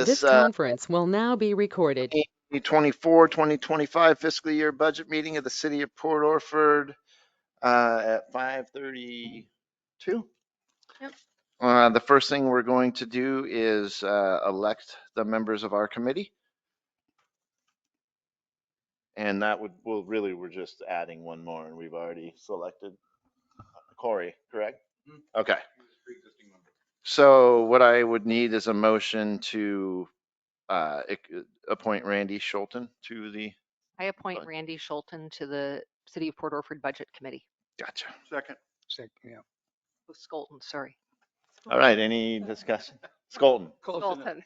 This conference will now be recorded. 2024-2025 fiscal year budget meeting of the city of Port Orford at 5:32. Yep. The first thing we're going to do is elect the members of our committee. And that we're just adding one more, and we've already selected Corey, correct? Okay. So what I would need is a motion to appoint Randy Schulten to the. I appoint Randy Schulten to the City of Port Orford Budget Committee. Gotcha. Second. Yeah. Oh, Skolten, sorry. All right, any discussion? Skolten. Skolten.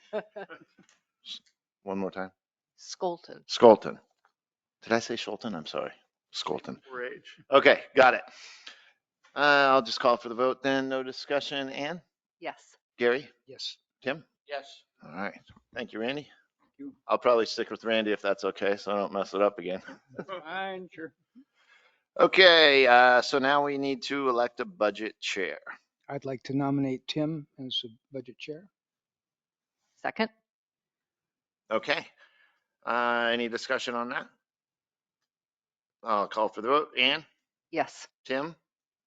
One more time. Skolten. Skolten. Did I say Schulten? I'm sorry. Skolten. For age. Okay, got it. I'll just call for the vote then. No discussion. Ann? Yes. Gary? Yes. Tim? Yes. All right. Thank you, Randy. you. I'll probably stick with Randy if that's okay, so I don't mess it up again. Fine, sure. Okay, so now we need to elect a budget chair. I'd like to nominate Tim as the budget chair. Second. Okay. Any discussion on that? I'll call for the vote. Ann? Yes. Tim?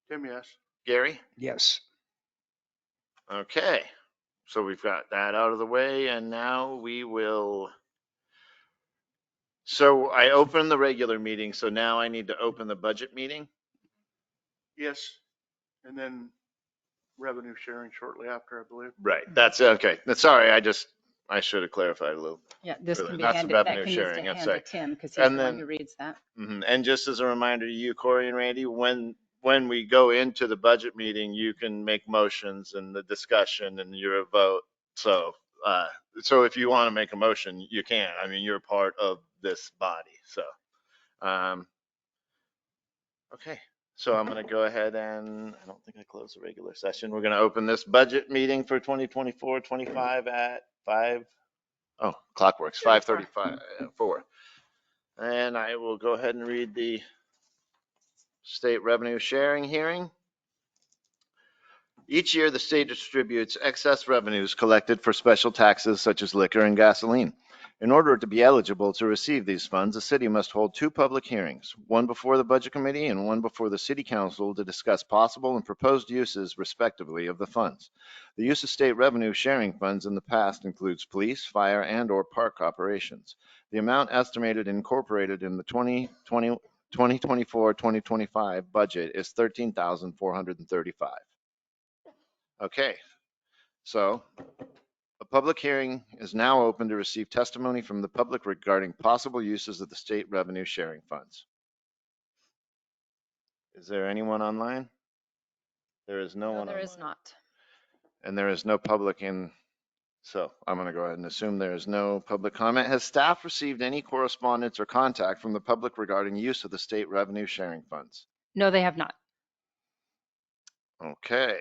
Tim, yes. Gary? Yes. Okay. So we've got that out of the way, and now we will. So I opened the regular meeting, so now I need to open the budget meeting. Yes. And then revenue sharing shortly after, I believe. Right. That's okay. Sorry, I should have clarified a little. Yeah, this Really, can be that's the handed, that revenue can sharing, be that's handed right. to Tim because he's And the one then- who reads that. And just as a reminder to you, Corey and Randy, when we go into the budget meeting, you can make motions and the discussion and your vote. So if you want to make a motion, you can. I mean, you're part of this body. So, okay. So I'm going to go ahead and I don't think I closed the regular session. We're going to open this budget meeting for 2024-25 at 5. Oh, clock works. 5:35. And I will go ahead and read the state revenue sharing hearing. Each year, the state distributes excess revenues collected for special taxes such as liquor and gasoline. In order to be eligible to receive these funds, the city must hold 2 public hearings, one before the Budget Committee and one before the City Council to discuss possible and proposed uses, respectively, of the funds. The use of state revenue sharing funds in the past includes police, fire, and/or park operations. The amount estimated incorporated in the 2024-2025 budget is $13,435. Okay, so a public hearing is now open to receive testimony from the public regarding possible uses of the state revenue sharing funds. Is there anyone online? There is no one There online. is not. And there is no public in, so I'm going to go ahead and assume there is no public comment. Has staff received any correspondence or contact from the public regarding use of the state revenue sharing funds? No, they have not. Okay.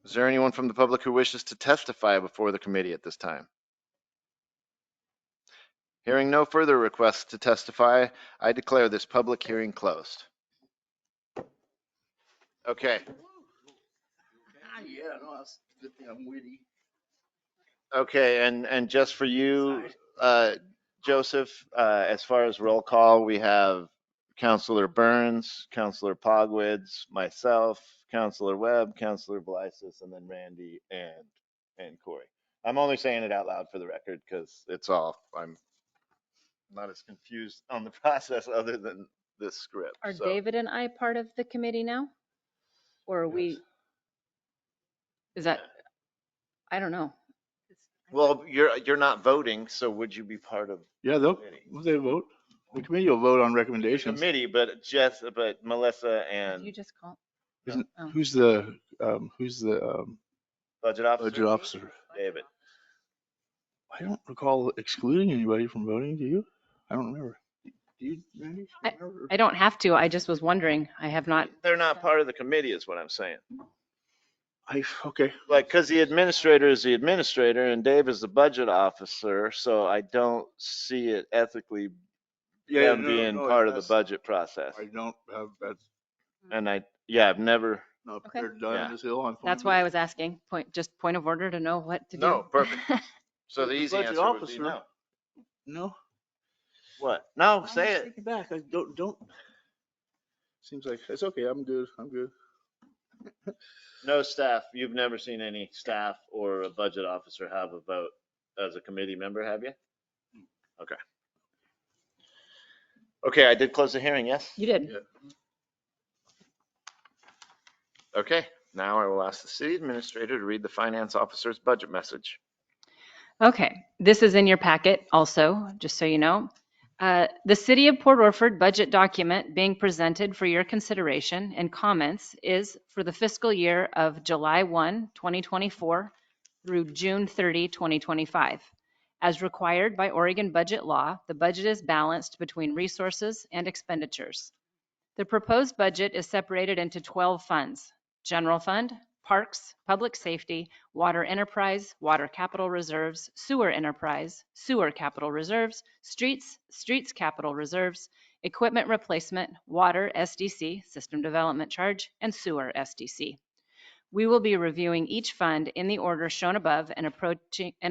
Is there anyone from the public who wishes to testify before the committee at this time? Hearing no further requests to testify, I declare this public hearing closed. Okay. Yeah, no, that's a good thing I'm witty. Okay, and just for you, Joseph, as far as roll call, we have Councilor Burns, Councilor Pogwitz, myself, Councilor Webb, Councilor Blysis, and then Randy and Corey. I'm only saying it out loud for the record because I'm not as confused on the process other than this script. Are so. David and I part of the committee now? Or are we? Is that, I don't know. Well, you're not voting, so would you be part of Yeah, the committee? they vote. The committee will vote on The recommendations. committee, but Melissa and You just call. Isn't, Oh. who's the budget officer. budget officer? David. I don't recall excluding anybody from voting. Do you? I don't remember. Do you, Randy? Remember? I don't have to. I just was wondering. I have not. They're not part of the committee is what I'm saying. Okay. Like, because the administrator is the administrator and Dave is the budget officer, so I don't see it ethically them being part of the budget process. I don't have that. And I've never. Not Okay. prepared to die Yeah. on this hill. I'm fine That's with why it. I was asking. Point of order to know what to do. No, perfect. So the easy budget answer would be officer- no. No? What? No, I'm say it. taking back. I don't. Seems like it's okay. I'm good. No staff. You've never seen any staff or a budget officer have a vote as a committee member, have you? Okay. Okay, I did close the hearing, yes? You did. Yeah. Okay, now I will ask the city administrator to read the finance officer's budget message. Okay, this is in your packet also, just so you know. The City of Port Orford budget document being presented for your consideration and comments is for the fiscal year of July 1, 2024 through June 30, 2025. As required by Oregon budget law, the budget is balanced between resources and expenditures. The proposed budget is separated into 12 funds: General Fund, Parks, Public Safety, Water Enterprise, Water Capital Reserves, Sewer Enterprise, Sewer Capital Reserves, Streets Capital Reserves, Equipment Replacement, Water SDC, System Development Charge, and Sewer SDC. We will be reviewing each fund in the order shown above and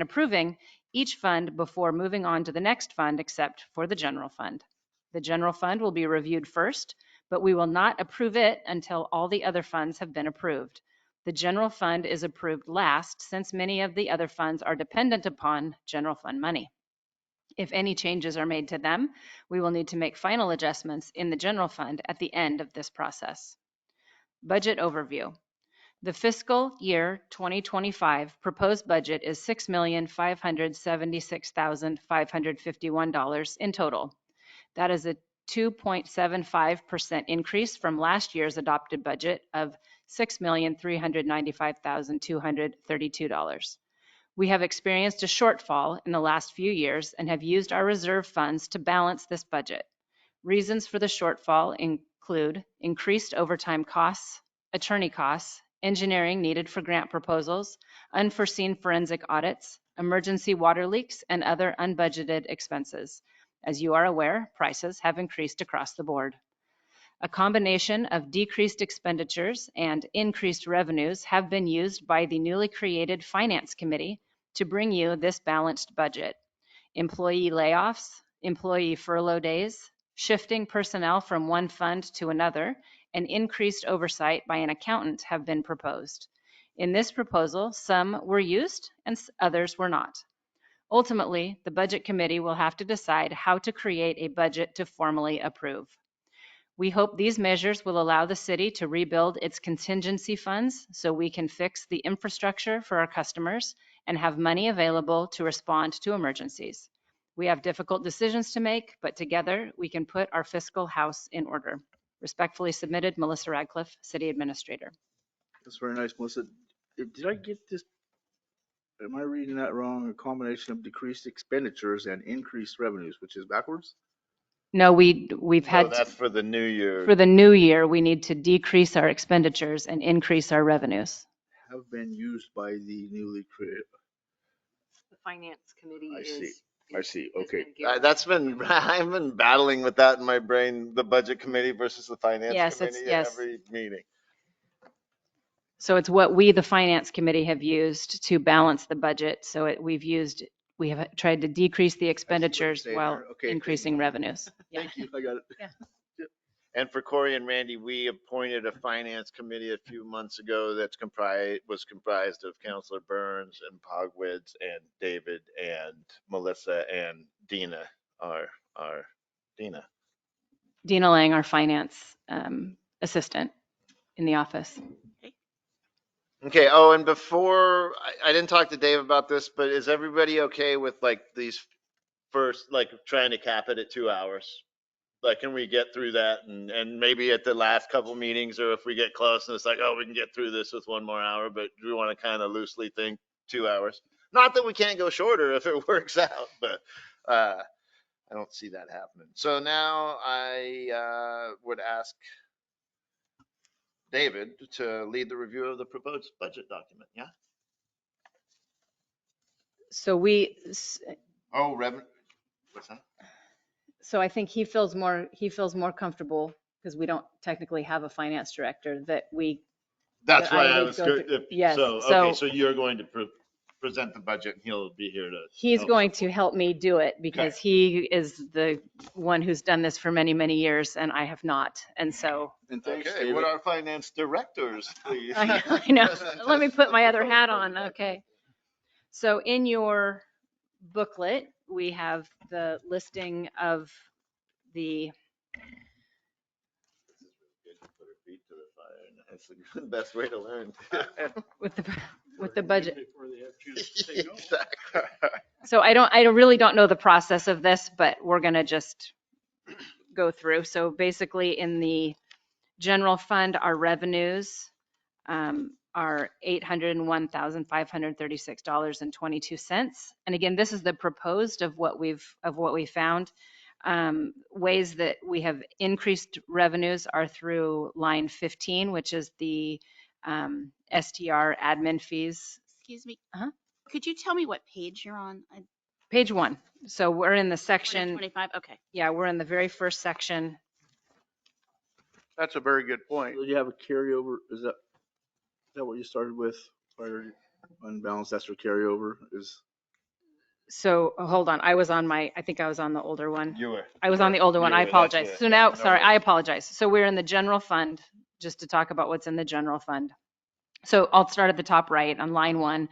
approving each fund before moving on to the next fund, except for the General Fund. The General Fund will be reviewed first, but we will not approve it until all the other funds have been approved. The General Fund is approved last, since many of the other funds are dependent upon General Fund money. If any changes are made to them, we will need to make final adjustments in the General Fund at the end of this process. Budget overview. The fiscal year 2025 proposed budget is $6,576,551 in total. That is a 2.75% increase from last year's adopted budget of $6,395,232. We have experienced a shortfall in the last few years and have used our reserve funds to balance this budget. Reasons for the shortfall include increased overtime costs, attorney costs, engineering needed for grant proposals, unforeseen forensic audits, emergency water leaks, and other unbudgeted expenses. As you are aware, prices have increased across the board. A combination of decreased expenditures and increased revenues have been used by the newly created Finance Committee to bring you this balanced budget. Employee layoffs, employee furlough days, shifting personnel from one fund to another, and increased oversight by an accountant have been proposed. In this proposal, some were used and others were not. Ultimately, the Budget Committee will have to decide how to create a budget to formally approve. We hope these measures will allow the city to rebuild its contingency funds so we can fix the infrastructure for our customers and have money available to respond to emergencies. We have difficult decisions to make, but together we can put our fiscal house in order. Respectfully submitted, Melissa Radcliffe, City Administrator. That's very nice, Melissa. Did I get this? Am I reading that wrong? A combination of decreased expenditures and increased revenues, which is backwards? No, we've So had, that's for the new year. for the new year, we need to decrease our expenditures and increase our revenues. Have been used by the newly created. The Finance Committee I see. is. I see. Okay. That's been, I've been battling with that in my brain, the budget committee versus the finance Yes, it's- committee yes. at every meeting. So it's what we, the Finance Committee, have used to balance the budget. So we have tried to decrease the expenditures saying while there. Okay, thank increasing revenues. Yeah. Thank you. I got it. And for Corey and Randy, we appointed a finance committee a few months ago was comprised of Counselor Burns and Pogwitz and David and Melissa and Dina, our Dina. Dina Lang, our finance assistant in the office. Okay, oh, and before, I didn't talk to Dave about this, but is everybody okay with like these first, like trying to cap it at 2 hours? Like, can we get through that and maybe at the last couple meetings, or if we get close and it's like, oh, we can get through this with 1 more hour, but do we want to kind of loosely think 2 hours? Not that we can't go shorter if it works out, but I don't see that happening. So now I would ask David to lead the review of the proposed budget document, yeah? So Oh, revenue, what's that? so I think he feels more comfortable because we don't technically have a finance director that we. That's that why I I would was go good. through- yes, So, so- okay, so you're going to present the budget and he'll be here to. He's help going support. to help me do it because he is the one who's done this for many, many years and I have not. And so And thanks, Okay, David. would our finance directors please? I know. Let me put my other hat on. Okay. So in your booklet, we have the listing of the, Put her feet to the fire, and that's the best way to learn. with the budget. Before they have a chance to say no. Exactly. So I really don't know the process of this, but we're going to just go through. So basically in the general fund, our revenues are $801,536.22. And again, this is the proposed of what we found. Ways that we have increased revenues are through line 15, which is the STR admin fees. Excuse me. Uh-huh. Could you tell me what page you're on? Page 1. So we're in the section, 25. Okay. yeah, we're in the very first section. That's a very good point. Do you have a carryover? Is that what you started with? Prior unbalanced, that's your carryover is? So hold on, I think I was on the older one. You were. I was on the older one, You I were, that's apologize. it. So now, No sorry, I worries. apologize. So we're in the general fund, just to talk about what's in the general fund. So I'll start at the top right on line 1.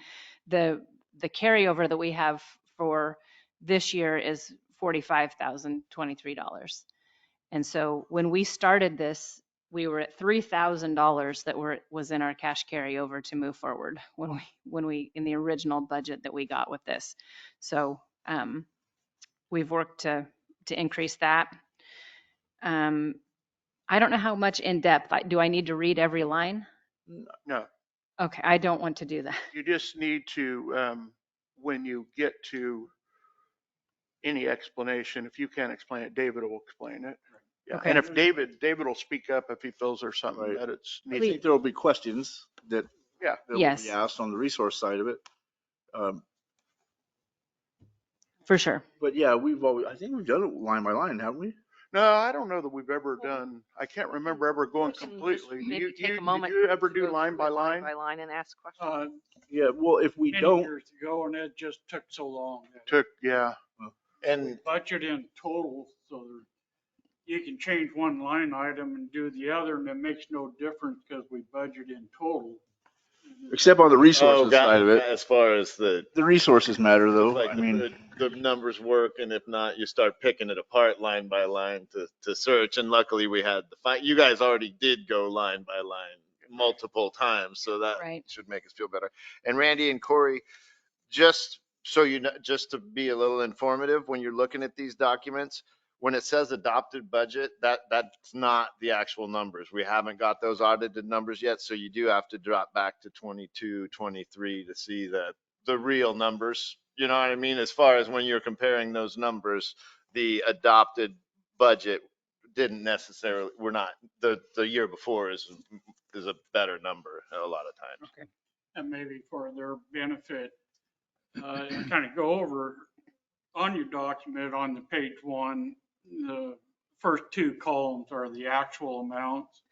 The carryover that we have for this year is $45,023. And so when we started this, we were at $3,000 that was in our cash carryover to move forward when we in the original budget that we got with this. So we've worked to increase that. I don't know how much in depth. Do I need to read every line? No, Okay, I don't want to do that. you just need to, when you get to any explanation, if you can't explain it, David will explain it. Yeah, Okay. and if David will speak up if he feels there's something Right. that it's I needed. think there will be questions that Yeah. will Yes. be asked on the resource side of it. For sure. But yeah, I think we've done it line by line, haven't we? No, I don't know that we've ever done, I can't remember ever going We can just completely. maybe You, take a did moment you ever to do go line through by it line? By line and ask questions. Yeah, well, if we Many don't, years ago, and it just took so long. Yeah. And Budget in total, so you can change one line item and do the other, and it makes no difference because we budget in total. except on the resources side of it, as far as the resources matter though. like I mean, the numbers work, and if not, you start picking it apart line by line to search. And luckily, we had you guys already did go line by line multiple times, so that Right. should make us feel better. And Randy and Corey, just so you know, just to be a little informative, when you're looking at these documents, when it says adopted budget, that's not the actual numbers. We haven't got those audited numbers yet, so you do have to drop back to 22, 23 to see the real numbers. You know what I mean? As far as when you're comparing those numbers, the adopted budget didn't necessarily, we're not, the year before is a better number a lot of times. And maybe for their benefit, kind of go over on your document on the page 1, the first 2 columns are the actual amounts.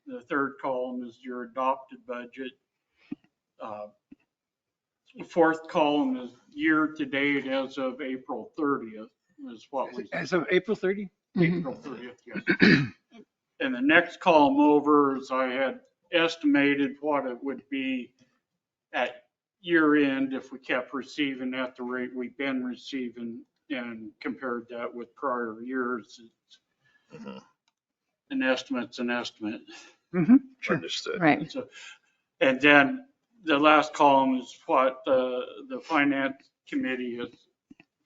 The third column is your adopted budget. The fourth column is year to date as of April 30th is what we. As of April 30? April 30th, yes. And the next column over is I had estimated what it would be at year end if we kept receiving at the rate we've been receiving and compared that with prior years. Mhm. An estimate's an estimate. Mm-hmm. Sure. Understood. Right. So, and then the last column is what the finance committee has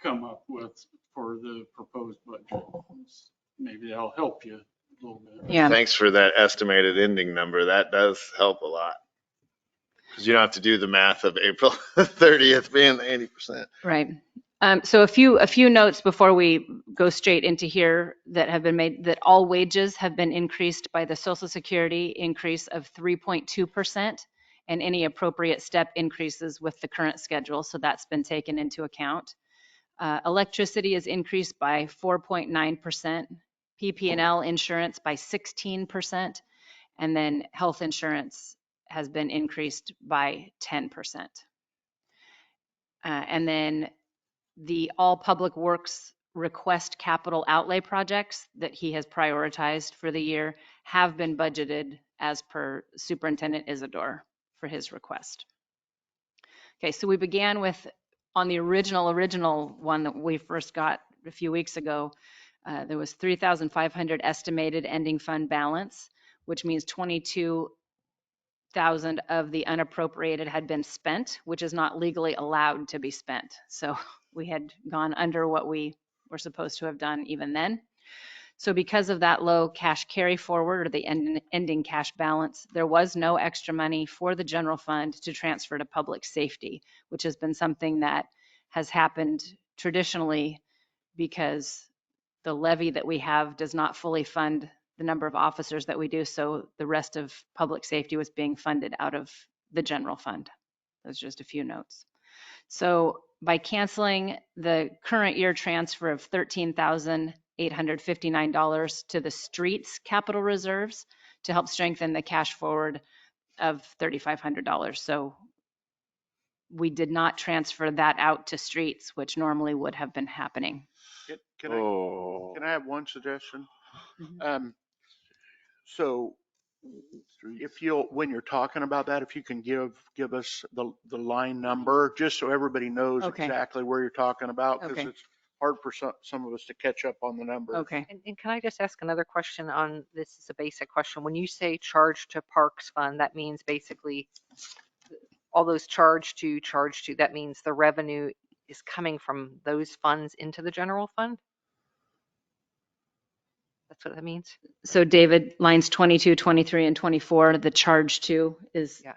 come up with for the proposed budget. Maybe that'll help you a little bit. Yeah. Thanks for that estimated ending number. That does help a lot. Because you don't have to do the math of April 30th being the 80%. Right. So a few notes before we go straight into here that have been made, that all wages have been increased by the Social Security increase of 3.2% and any appropriate step increases with the current schedule. So that's been taken into account. Electricity is increased by 4.9%, PP&L insurance by 16%, and then health insurance has been increased by 10%. And then the all public works request capital outlay projects that he has prioritized for the year have been budgeted as per Superintendent Isidore for his request. Okay, so we began with, on the original one that we first got a few weeks ago, there was 3,500 estimated ending fund balance, which means 22,000 of the unappropriated had been spent, which is not legally allowed to be spent. So we had gone under what we were supposed to have done even then. So because of that low cash carry forward, or the ending cash balance, there was no extra money for the general fund to transfer to public safety, which has been something that has happened traditionally because the levy that we have does not fully fund the number of officers that we do. So the rest of public safety was being funded out of the general fund. Those are just a few notes. So by canceling the current year transfer of $13,859 to the streets capital reserves to help strengthen the cash forward of $3,500. So we did not transfer that out to streets, which normally would have been happening. Can Oh. I have one suggestion? Mhm. So if you'll, when you're talking about that, if you can give us the line number, just so everybody knows Okay. exactly where you're talking about, because Okay. it's hard for some of us to catch up on the number. Okay. And can I just ask another question on, this is a basic question. When you say charge to Parks Fund, that means basically all those charge to, that means the revenue is coming from those funds into the general fund? That's what that means? So David, lines 22, 23, and 24, the charge to is, Yeah.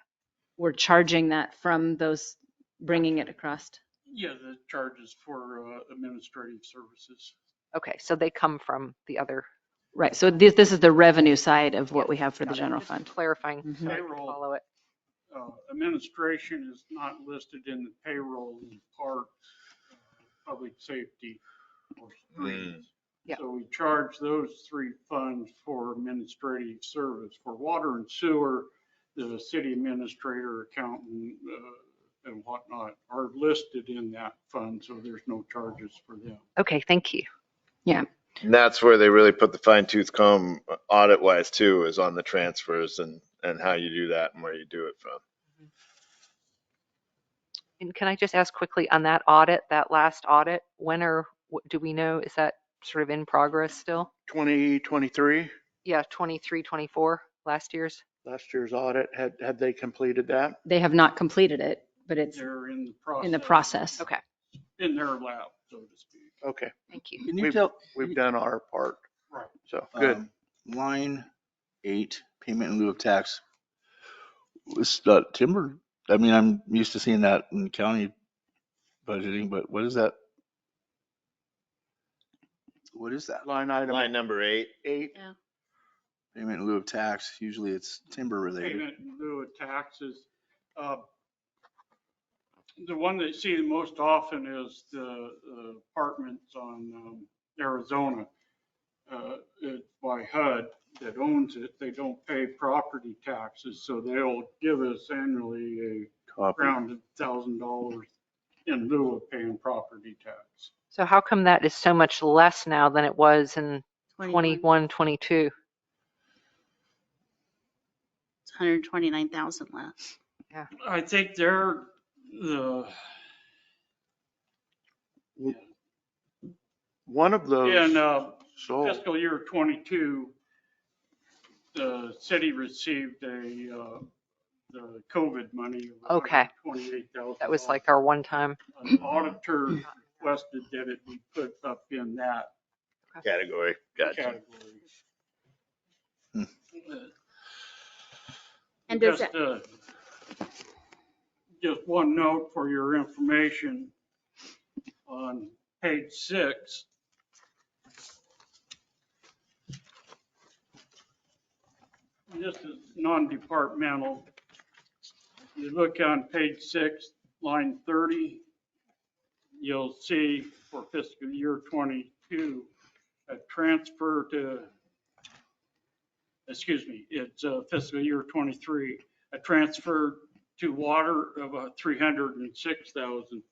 we're charging that from those, bringing it across. Yeah, the charges for administrative services. Okay, so they come from the other. Right, so this is the revenue side of what Yes, we have for the got it. general Just fund. Clarifying, Mhm. so I can Payroll. follow it. Administration is not listed in the payroll part, public safety or streets. Yeah. So we charge those three funds for administrative service. For water and sewer, the city administrator, accountant, and whatnot are listed in that fund, so there's no charges for them. Okay, thank you. And that's where they really put the fine tooth comb audit wise too, is on the transfers and how you do that and where you do it from. And can I just ask quickly on that audit, that last audit, do we know, is that sort of in progress still? 2023, Yeah, 23, 24, last year's? last year's audit, had they completed that? They have not completed it, but it's They're in the process. in the process. Okay, In their lab, so to speak. Okay, thank you. Can you tell? we've done our part, Right. so good. Line 8, payment in lieu of tax. Was timber? I mean, I'm used to seeing that in county budgeting, but what is that? What is that? Line item Line number 8. 8, Payment in lieu of tax. Usually it's timber related. Payment in lieu of taxes. The one that you see the most often is the apartments on Arizona. It's by HUD that owns it. They don't pay property taxes, so they'll give us annually Copy. around $1,000 in lieu of paying property tax. So how come that is so much less now than it was in 21, 22? It's 129,000 less. I think they're one of those. in So, fiscal year 22, the city received the COVID money. of Okay. $128,000. That was like our one time. An auditor requested that it be put up in that Category. Gotcha. category. Hmm. And does Just one note for your information, on page 6, this is non-departmental. You look on page 6, line 30, you'll see for fiscal year 22, a transfer to, it's fiscal year 23, a transfer to water of 306,000.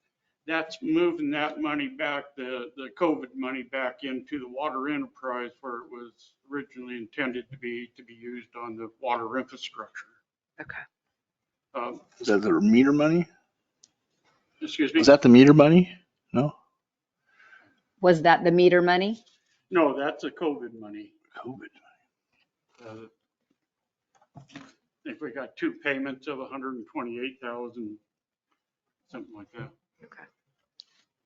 that's moving that money back, the COVID money back into the water enterprise where it was originally intended to be used on the water infrastructure. Okay. Is that the meter money? Excuse me? Was that the meter money? No? Was that the meter money? No, that's a COVID money. COVID. I think we got 2 payments of 128,000, something like that. Okay.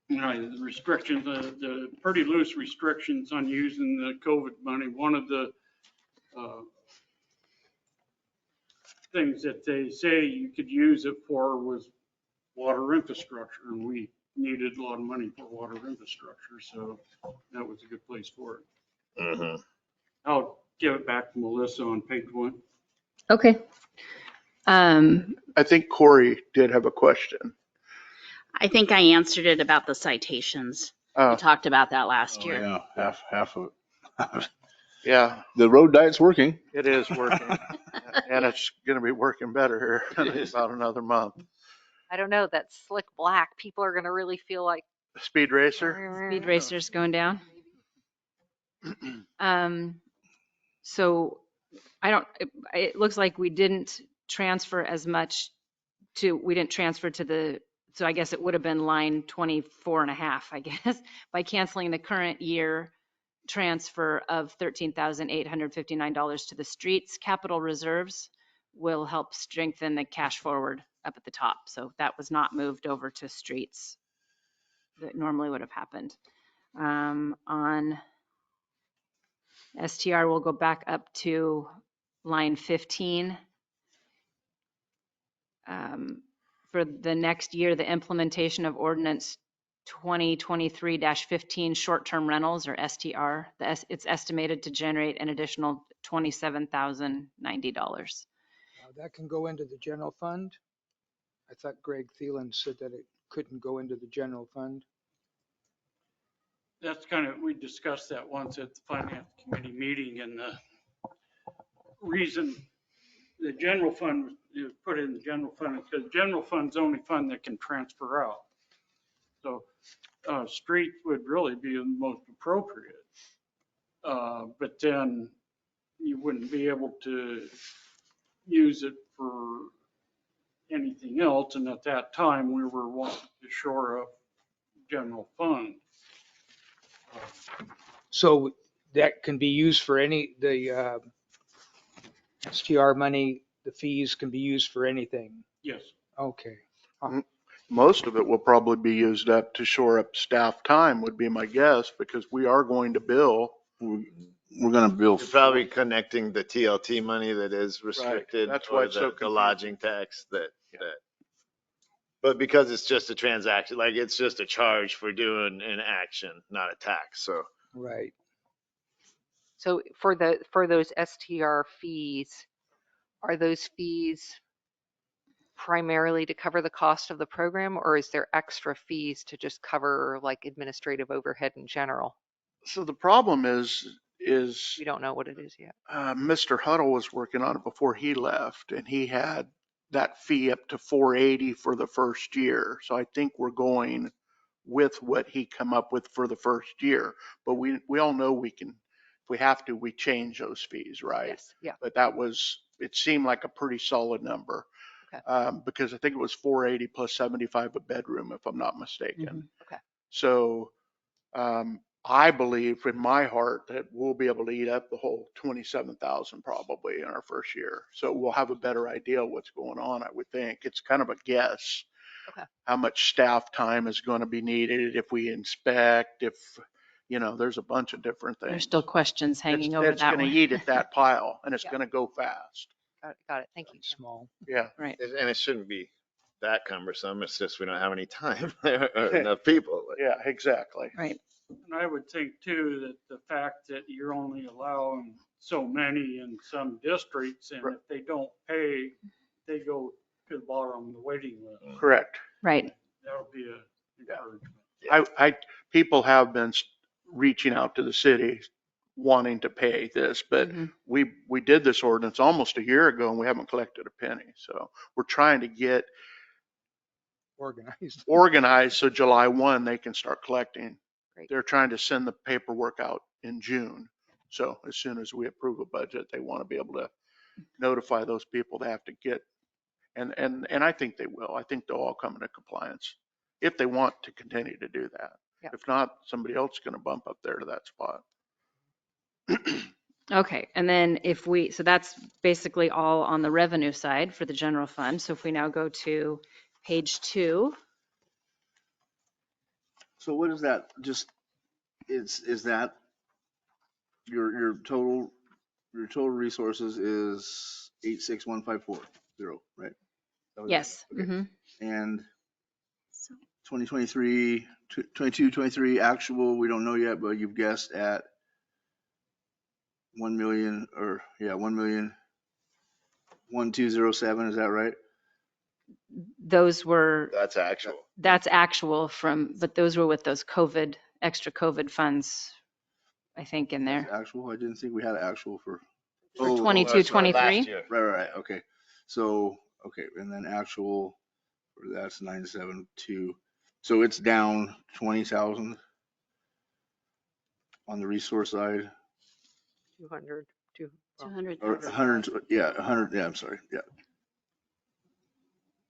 You know, the restrictions, the pretty loose restrictions on using the COVID money. One of the things that they say you could use it for was water infrastructure, and we needed a lot of money for water infrastructure, so that was a good place for it. Mhm. I'll give it back to Melissa on page 1. Okay. I think Corey did have a question. I think I answered it about the citations. We talked about that last Oh, year. yeah, half of it. Yeah, The road diet's working. it is working. And it's going to be working better here in about another month. I don't know, that slick black, people are going to really feel like. Speed Racer? Speed racers going down. So it looks like we didn't transfer as much we didn't transfer to so I guess it would have been line 24.5, I guess, by canceling the current year transfer of $13,859 to the streets. Capital reserves will help strengthen the cash forward up at the top. So that was not moved over to streets. That normally would have happened. On STR, we'll go back up to line 15. For the next year, the implementation of ordinance 2023-15 short-term rentals, or STR, it's estimated to generate an additional $27,090. That can go into the general fund? I thought Greg Thielen said that it couldn't go into the general fund. That's we discussed that once at the finance committee meeting, and the reason the general fund is put in the general fund is because general fund's the only fund that can transfer out. So street would really be the most appropriate. But then you wouldn't be able to use it for anything else. And at that time, we were wanting to shore up general fund. So that can be used for the STR money, the fees can be used for anything. Yes. Okay. Most of it will probably be used up to shore up staff time would be my guess, because we are going to bill. We're going to bill. You're probably connecting the TLT money that is restricted, That's why or it's so the confusing. lodging tax but because it's just a transaction, like it's just a charge for doing an action, not a tax. So Right. So for those STR fees, are those fees primarily to cover the cost of the program, or is there extra fees to just cover like administrative overhead in general? So the problem is We don't know what it is yet. Mr. Huddle was working on it before he left, and he had that fee up to $480 for the first year. So I think we're going with what he come up with for the first year. But we all know we can, if we have to, we change those fees, right? Yes, yeah. But it seemed like a pretty solid number. Okay. Because I think it was $480 plus $75 a bedroom, if I'm not mistaken. Mhm. Okay. So I believe in my heart that we'll be able to eat up the whole 27,000 probably in our first year. So we'll have a better idea of what's going on, I would think. It's kind of a guess. Okay. How much staff time is going to be needed if we inspect, there's a bunch of different things. There's still questions hanging over It's that going one. to eat at that pile, and it's Yeah. going to go fast. Got it. Thank you. Small. Yeah. Right. and it shouldn't be that cumbersome. It's just we don't have any time or enough people. Yeah, exactly. Right. And I would think too that the fact that you're only allowing so many in some districts, and if they don't pay, they go to the bottom of the waiting list. Correct. Right. That'll be a encouragement. People have been reaching out to the city wanting to pay this, but Mhm. we did this ordinance almost a year ago and we haven't collected a penny. So we're trying to get Organized. organized so July 1, they can start collecting. Great. They're trying to send the paperwork out in June. So as soon as we approve a budget, they want to be able to notify those people they have to get. And I think they will. I think they'll all come into compliance if they want to continue to do that. Yeah. If not, somebody else is going to bump up there to that spot. Okay, and then so that's basically all on the revenue side for the general fund. So if we now go to page 2, So what is that? Just, is that your total resources is 86154, right? That was it? yes. Okay. Mhm. And So 2023, 22, 23 actual, we don't know yet, but you've guessed at 1 million, or 1,207, is that right? Those were, That's actual. that's actual but those were with those extra COVID funds, I think, in That's there. actual? I didn't think we had actual for. For Oh, 22, That's for 23? last year. Right, okay. So, okay, and then actual, that's 972. So it's down 20,000 on the resource side, 200, 200. or 100, 100, I'm sorry,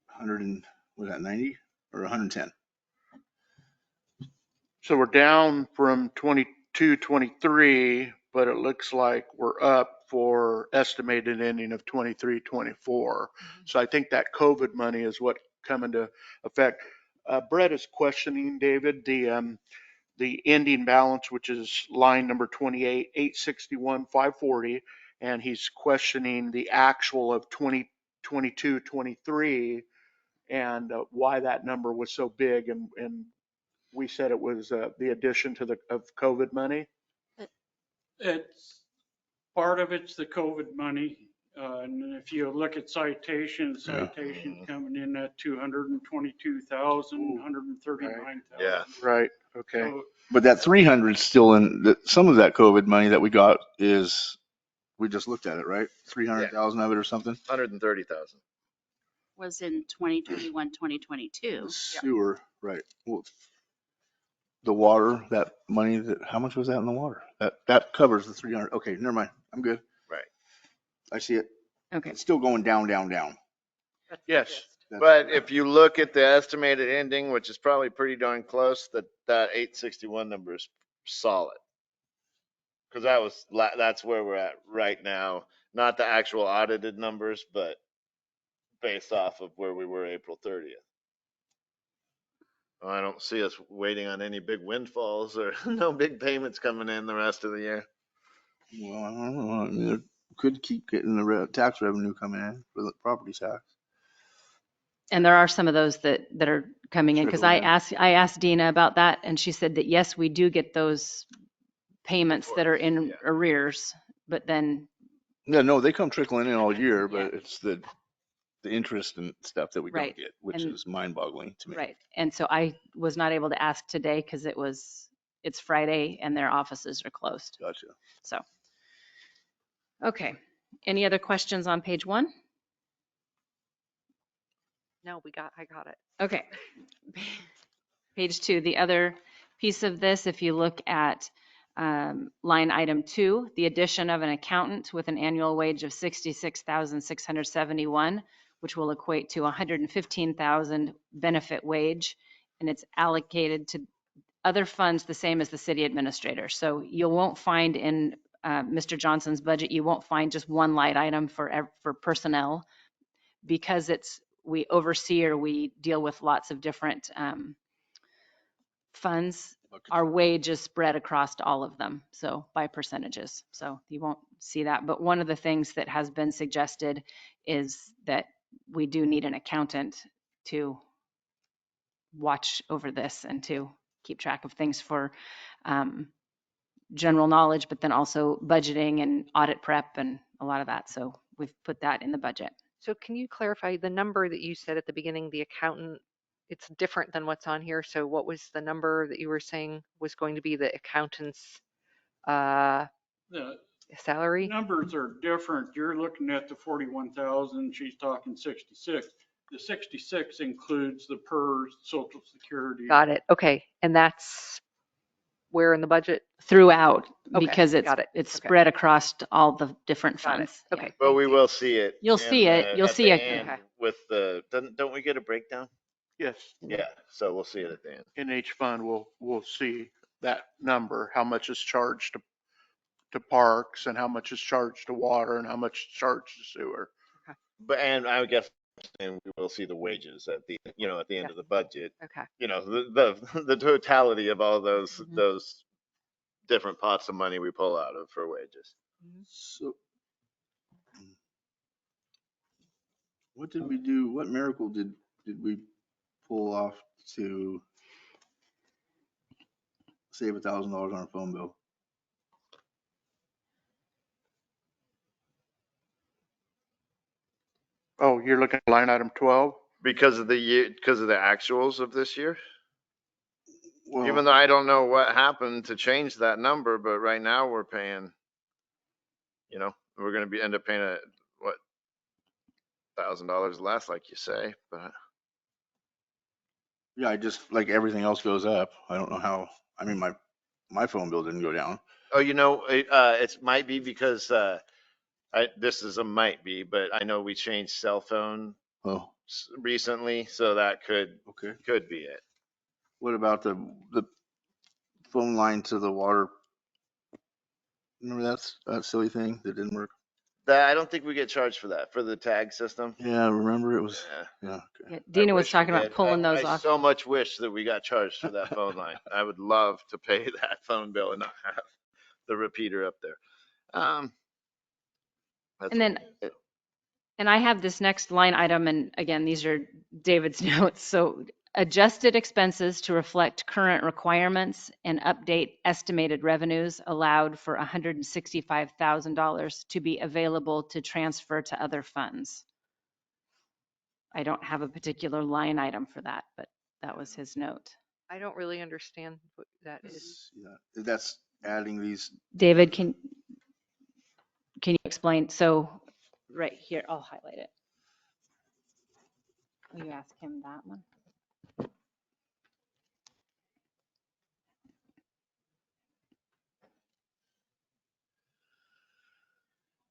100 and, was that 90 or 110? So we're down from 22, 23, but it looks like we're up for estimated ending of 23, 24. So I think that COVID money is what come into effect. Brett is questioning, David, the ending balance, which is line number 28, 861, 540. And he's questioning the actual of 2022, 23 and why that number was so big. And we said it was the addition to of COVID money. It's, part of it's the COVID money. And if you look at citation coming in at 222,000, 139,000. Yeah. Right. Okay. So But that 300 still in, some of that COVID money that we got is, we just looked at it, right? 300,000 of it or something? 130,000. Was in 2021, 2022. The sewer, right. Well, the water, that money, how much was that in the water? That covers the 300. Okay, never mind. I'm good. Right. I see it. Okay. It's still going down, down, down. Yes. But if you look at the estimated ending, which is probably pretty darn close, that 861 number is solid. Because that's where we're at right now. Not the actual audited numbers, but based off of where we were April 30th. I don't see us waiting on any big windfalls or no big payments coming in the rest of the year. Well, I don't know. I mean, it could keep getting the tax revenue coming in for the property tax. And there are some of those that are coming in, because I asked Dina about that, and she said that, yes, we do get those payments that are in arrears, but then, Yeah, no, they come trickling in all year, Yeah. but it's the interest and stuff that we don't Right. get, which And- is mind boggling to me. right. And so I was not able to ask today because it's Friday and their offices are closed. Gotcha. So, okay. Any other questions on page 1? no, I got it. Okay. Page 2, the other piece of this, if you look at line item 2, the addition of an accountant with an annual wage of $66,671, which will equate to $115,000 benefit wage, and it's allocated to other funds the same as the city administrator. So you won't find in Mr. Johnson's budget, you won't find just one line item for personnel, because we oversee, or we deal with lots of different funds. Our wage is spread across all of them, so by percentages. So you won't see that. But one of the things that has been suggested is that we do need an accountant to watch over this and to keep track of things for general knowledge, but then also budgeting and audit prep and a lot of that. So we've put that in the budget. So can you clarify the number that you said at the beginning, the accountant, it's different than what's on here. So what was the number that you were saying was going to be the accountant's the salary? numbers are different. You're looking at the 41,000, she's talking 66. the 66 includes the PERS, Social Security. Got it. Okay. And that's where in the budget? Throughout, Okay, because it's got it. it's Okay. spread across all the different Got it. funds. Yeah. Okay. But thank we you. will see it. You'll in see it. the- You'll at see the it. end Okay. With the, don't we get a breakdown? Yes. Yeah, so we'll see it at the end. In each fund, we'll see that number, how much is charged to parks and how much is charged to water and how much is charged to sewer. But, and I guess, and we will see the wages at the, at the end Yeah. of the budget, Okay. the totality of all those, Mhm. those different pots of money we pull out of for wages. So what did we do? What miracle did we pull off to save $1,000 on our phone bill? Oh, you're looking at line item 12? Because of the year, because of the actuals of this year? Well, Even though I don't know what happened to change that number, but right now we're paying, we're gonna end up paying $1,000 less, like you say, but yeah, I just, like everything else goes up. I don't know how, I mean, my phone bill didn't go down. it might be because, this is a might be, but I know we changed cell phone Oh, recently, so that could okay. be it. What about the phone line to the water? Remember that silly thing that didn't work? That, I don't think we get charged for that, for the tag system. Yeah, remember it was, Yeah. yeah. Yeah, Okay. Dina I was wish we talking about did. pulling those I off. so much wish that we got charged for that phone line. I would love to pay that phone bill and not have the repeater up there. That's And then, and I have this next line item, and again, these are David's notes. So adjusted expenses to reflect current requirements and update estimated revenues allowed for $165,000 to be available to transfer to other funds. I don't have a particular line item for that, but that was his note. I don't really understand what that is. Yeah, that's adding these. David, can you explain? So right here, I'll highlight it. Will you ask him that one?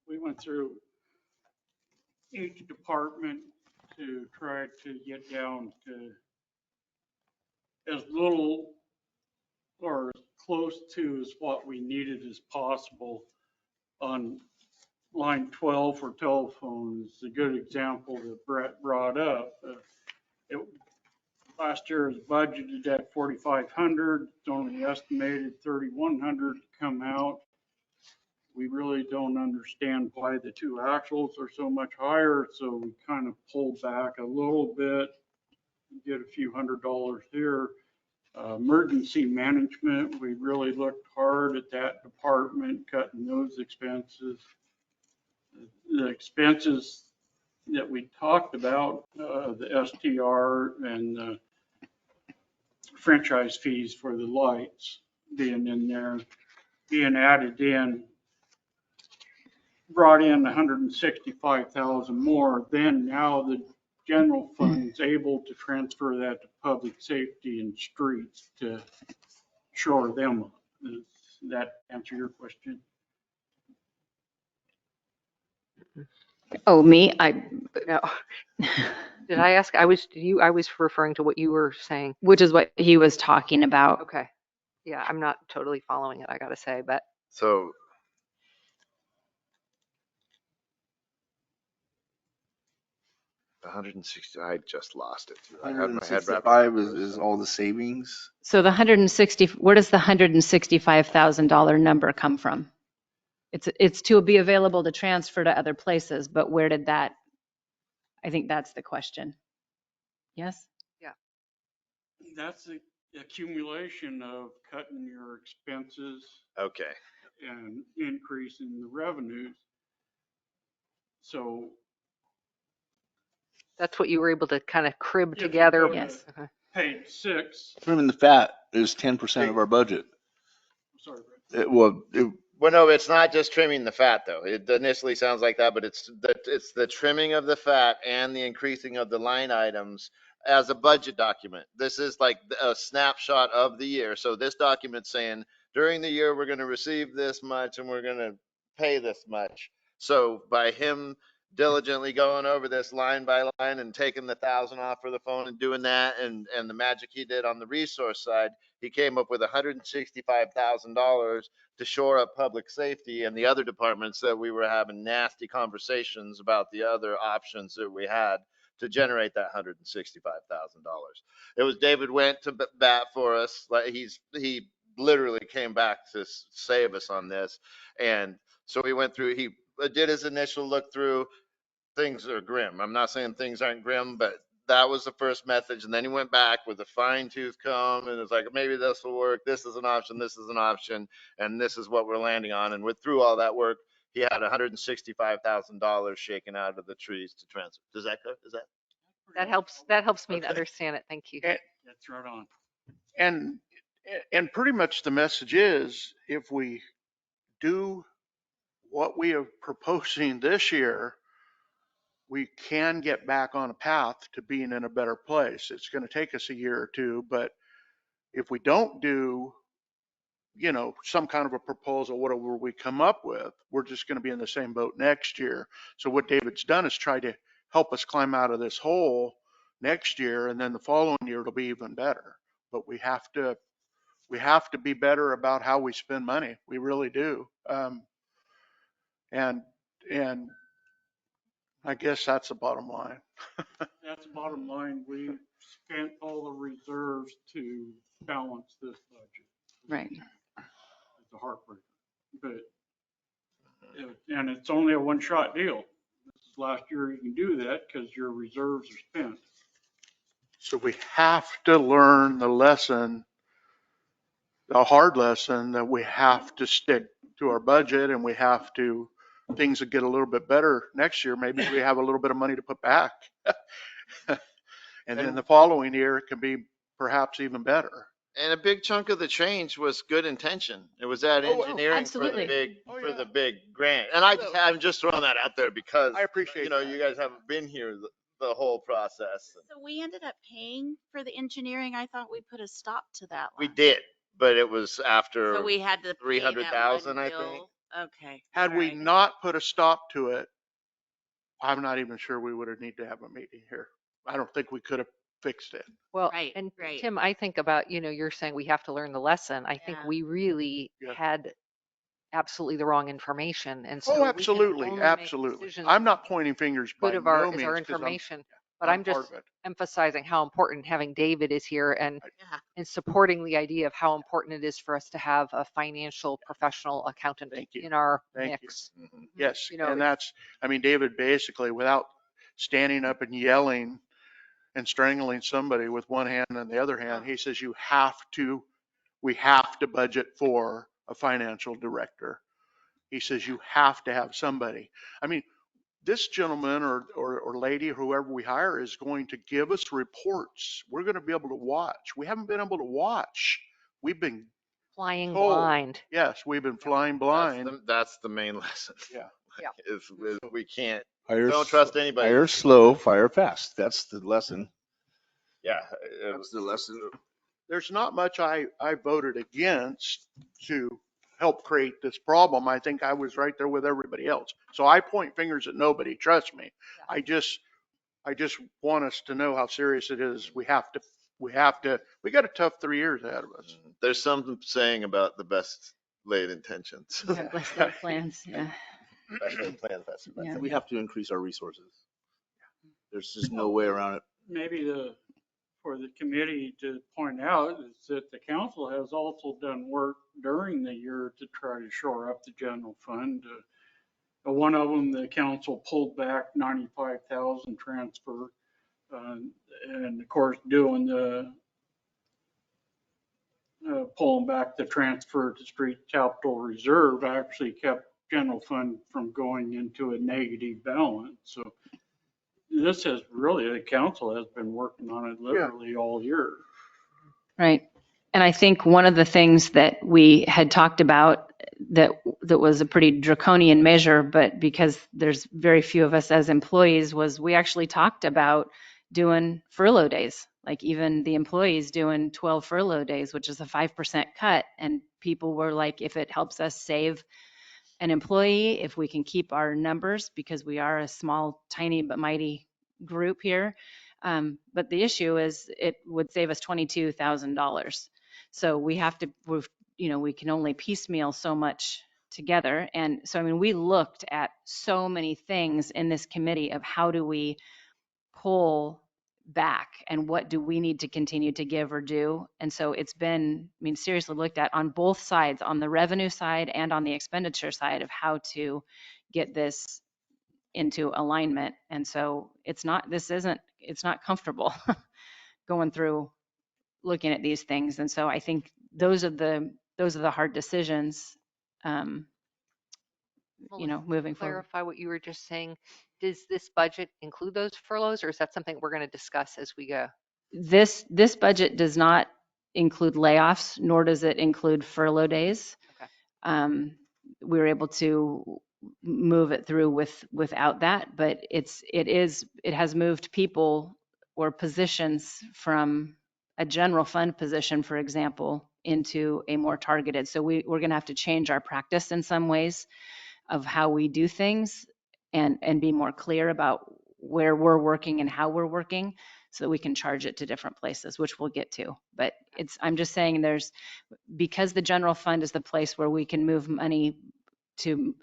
We went through each department to try to get down to as little or as close to as what we needed as possible. On line 12 for telephones, a good example that Brett brought up. Last year was budgeted at 4,500, it's only estimated 3,100 to come out. We really don't understand why the two actuals are so much higher, so we kind of pulled back a little bit, get a few $100s here. Emergency management, we really looked hard at that department, cutting those expenses. The expenses that we talked about, the STR and the franchise fees for the lights being in there, being added in, brought in 165,000 more. Then now the general fund's able to transfer that to public safety and streets to shore them up. Does that answer your question? Oh, me? No. Did I ask? I was referring to what you were saying. Which is what he was talking about. Okay. Yeah, I'm not totally following it, I gotta say, but so. The 160, I just lost it too. I had my head wrapped. 165 is all the savings. So the 160, where does the $165,000 number come from? It's to be available to transfer to other places, but where did that, I think that's the question. Yes? That's the accumulation of cutting your expenses Okay. and increasing the revenues. So that's what you were able to kind of crib if you together. go to Yes. Okay. Page 6, Remember the fat is 10% of our budget. sorry, Brett. Well, Well, no, it's not just trimming the fat though. It initially sounds like that, but it's the trimming of the fat and the increasing of the line items as a budget document. This is like a snapshot of the year. So this document's saying during the year, we're going to receive this much and we're going to pay this much. So by him diligently going over this line by line and taking the 1,000 off for the phone and doing that and the magic he did on the resource side, he came up with $165,000 to shore up public safety and the other departments that we were having nasty conversations about the other options that we had to generate that $165,000. It was David went to bat for us. Like he literally came back to save us on this. And so we went through, he did his initial look through. Things are grim. I'm not saying things aren't grim, but that was the first message. And then he went back with a fine tooth comb and it's like, maybe this will work. This is an option. This is an option. And this is what we're landing on. And through all that work, he had $165,000 shaken out of the trees to transfer. Does that go? Is that? That helps me to Okay. understand it. Thank you. That's right on. And pretty much the message is, if we do what we are proposing this year, we can get back on a path to being in a better place. It's going to take us a year or two, but if we don't do, some kind of a proposal, whatever we come up with, we're just going to be in the same boat next year. So what David's done is try to help us climb out of this hole next year, and then the following year it'll be even better. But we have to be better about how we spend money. We really do. And I guess that's the bottom line. That's the bottom line. We spent all the reserves to balance this budget. Right. It's a heartbreaker, and it's only a one-shot deal. This is last year you can do that because your reserves are spent. So we have to learn the lesson, the hard lesson, that we have to stick to our budget, and we have to, things will get a little bit better next year. Maybe we have a little bit of money to put back. And then the following year it can be perhaps even better. And a big chunk of the change was good intention. It was that Oh, engineering absolutely. Oh, yeah. for the big grant. And I'm just throwing that out there because I appreciate that. you guys haven't been here the whole process. So we ended up paying for the engineering. I thought we put a stop to that. We last did, but it was after. So we had to pay that 300,000, one I think. bill. Okay. Had we Alright. not put a stop to it, I'm not even sure we would have need to have a meeting here. I don't think we could have fixed it. Well, Right, and right. Tim, I think about, you're saying we have to learn the lesson. I think Yeah. we really Yeah. had absolutely the wrong information. And so Oh, we can absolutely, only make absolutely. decisions I'm not pointing fingers by good of no our, means. is our 'Cause information, but I'm I'm part just of it. emphasizing how important having David is here and Yeah. supporting the idea of how important it is for us to have a financial professional accountant Thank you. in our Thank you. mix. Mhm. Yes, You know, and David basically, without standing up and yelling and strangling somebody with one hand and the other hand, he says, we have to budget for a financial director. He says, you have to have somebody. I mean, this gentleman or lady, whoever we hire, is going to give us reports. We're going to be able to watch. We haven't been able to watch. We've been, flying told. blind. yes, we've been flying blind. That's the main lesson. Yeah. Yeah. Is we can't, Hire don't trust anybody. Hire slow, fire fast. That's the lesson. Yeah. That's the lesson. There's not much I voted against to help create this problem. I think I was right there with everybody else. So I point fingers at nobody, trust me. I just want us to know how serious it is. We got a tough 3 years ahead of us. There's some saying about the best laid intentions. Yeah, bless their plans. Yeah. Best laid plans, that's the best. Yeah. We have to increase our resources. There's just no way around it. Maybe for the committee to point out is that the council has also done work during the year to try to shore up the general fund. One of them, the council pulled back 95,000 transfer. And of course, doing the pulling back the transfer to street capital reserve actually kept general fund from going into a negative balance. So this has really, the council has been working on it literally all year. Right. And I think one of the things that we had talked about that was a pretty draconian measure, but because there's very few of us as employees, was we actually talked about doing furlough days, like even the employees doing 12 furlough days, which is a 5% cut. And people were like, if it helps us save an employee, if we can keep our numbers, because we are a small, tiny but mighty group here. But the issue is it would save us $22,000. So we have to, we can only piecemeal so much together. And so, I mean, we looked at so many things in this committee of how do we pull back and what do we need to continue to give or do. And so it's been, I mean, seriously looked at on both sides, on the revenue side and on the expenditure side, of how to get this into alignment. And so it's not comfortable going through looking at these things. And so I think those are the hard decisions, moving forward. Clarify what you were just saying. Does this budget include those furloughs, or is that something we're going to discuss as we go? This budget does not include layoffs, nor does it include furlough days. Okay. We were able to move it through without that, but it has moved people or positions from a general fund position, for example, into a more targeted. So we're going to have to change our practice in some ways of how we do things and be more clear about where we're working and how we're working, so that we can charge it to different places, which we'll get to. But I'm just saying because the general fund is the place where we can move money to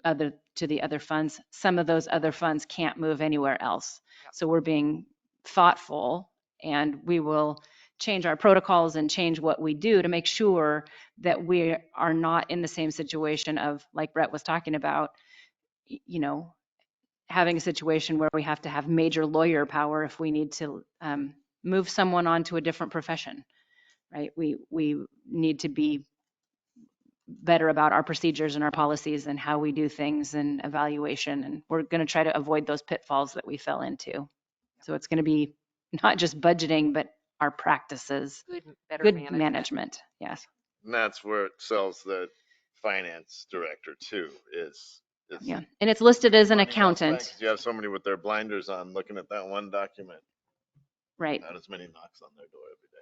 the other funds, some of those other funds can't move anywhere else. Yep. So we're being thoughtful, and we will change our protocols and change what we do to make sure that we are not in the same situation of, like Brett was talking about, having a situation where we have to have major lawyer power if we need to move someone on to a different profession, right? We need to be better about our procedures and our policies and how we do things and evaluation. And we're going to try to avoid those pitfalls that we fell into. So it's going to be not just budgeting, but our practices, Better good management. Yes. And that's where it sells the finance director too, is Yeah. And it's listed as an running outside, accountant. 'cause you have somebody with their blinders on looking at that one document. Right. Not as many knocks on their door every day.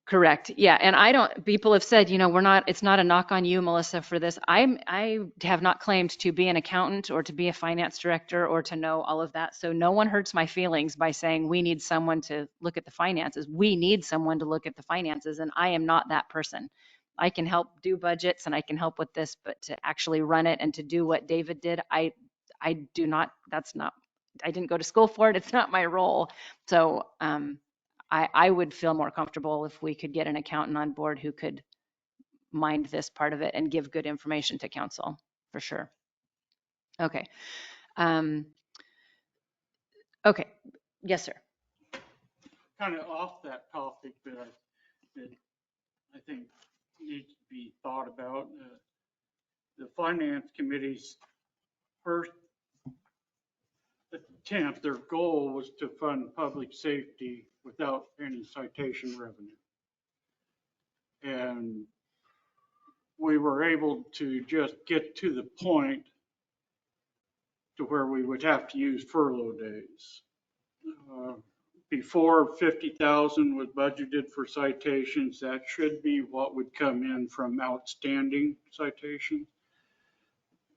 Correct. Yeah. And people have said, it's not a knock on you, Melissa, for this. I have not claimed to be an accountant or to be a finance director or to know all of that. So no one hurts my feelings by saying we need someone to look at the finances. We need someone to look at the finances, and I am not that person. I can help do budgets and I can help with this, but to actually run it and to do what David did, I do not, I didn't go to school for it. It's not my role. So, I would feel more comfortable if we could get an accountant on board who could mind this part of it and give good information to council, for sure. Okay. Okay. Yes, sir. Kind of off that topic, but I think needs to be thought about. The finance committee's first attempt, their goal was to fund public safety without any citation revenue. And we were able to just get to the point to where we would have to use furlough days. Before 50,000 was budgeted for citations, that should be what would come in from outstanding citations.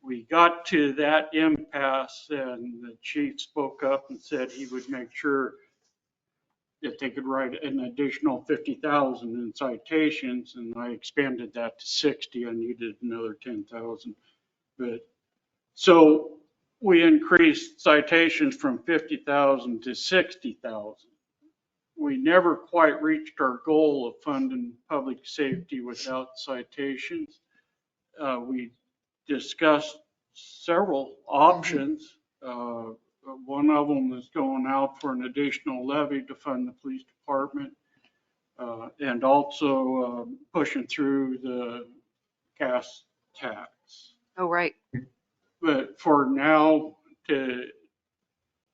We got to that impasse and the chief spoke up and said he would make sure that they could write an additional 50,000 in citations, and I expanded that to 60. I needed another 10,000. But so we increased citations from 50,000 to 60,000. We never quite reached our goal of funding public safety without citations. We discussed several options. One of them is going out for an additional levy to fund the police department, and also pushing through the gas tax. Oh, right. But for now, to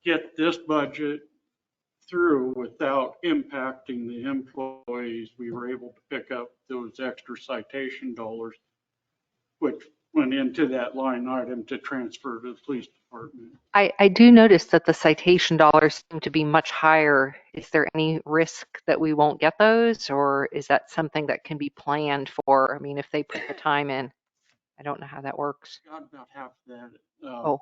get this budget through without impacting the employees, we were able to pick up those extra citation dollars, which went into that line item to transfer to the police department. I do notice that the citation dollars seem to be much higher. Is there any risk that we won't get those, or is that something that can be planned for? I mean, if they put the time in, I don't know how that works. Got about half that. Oh,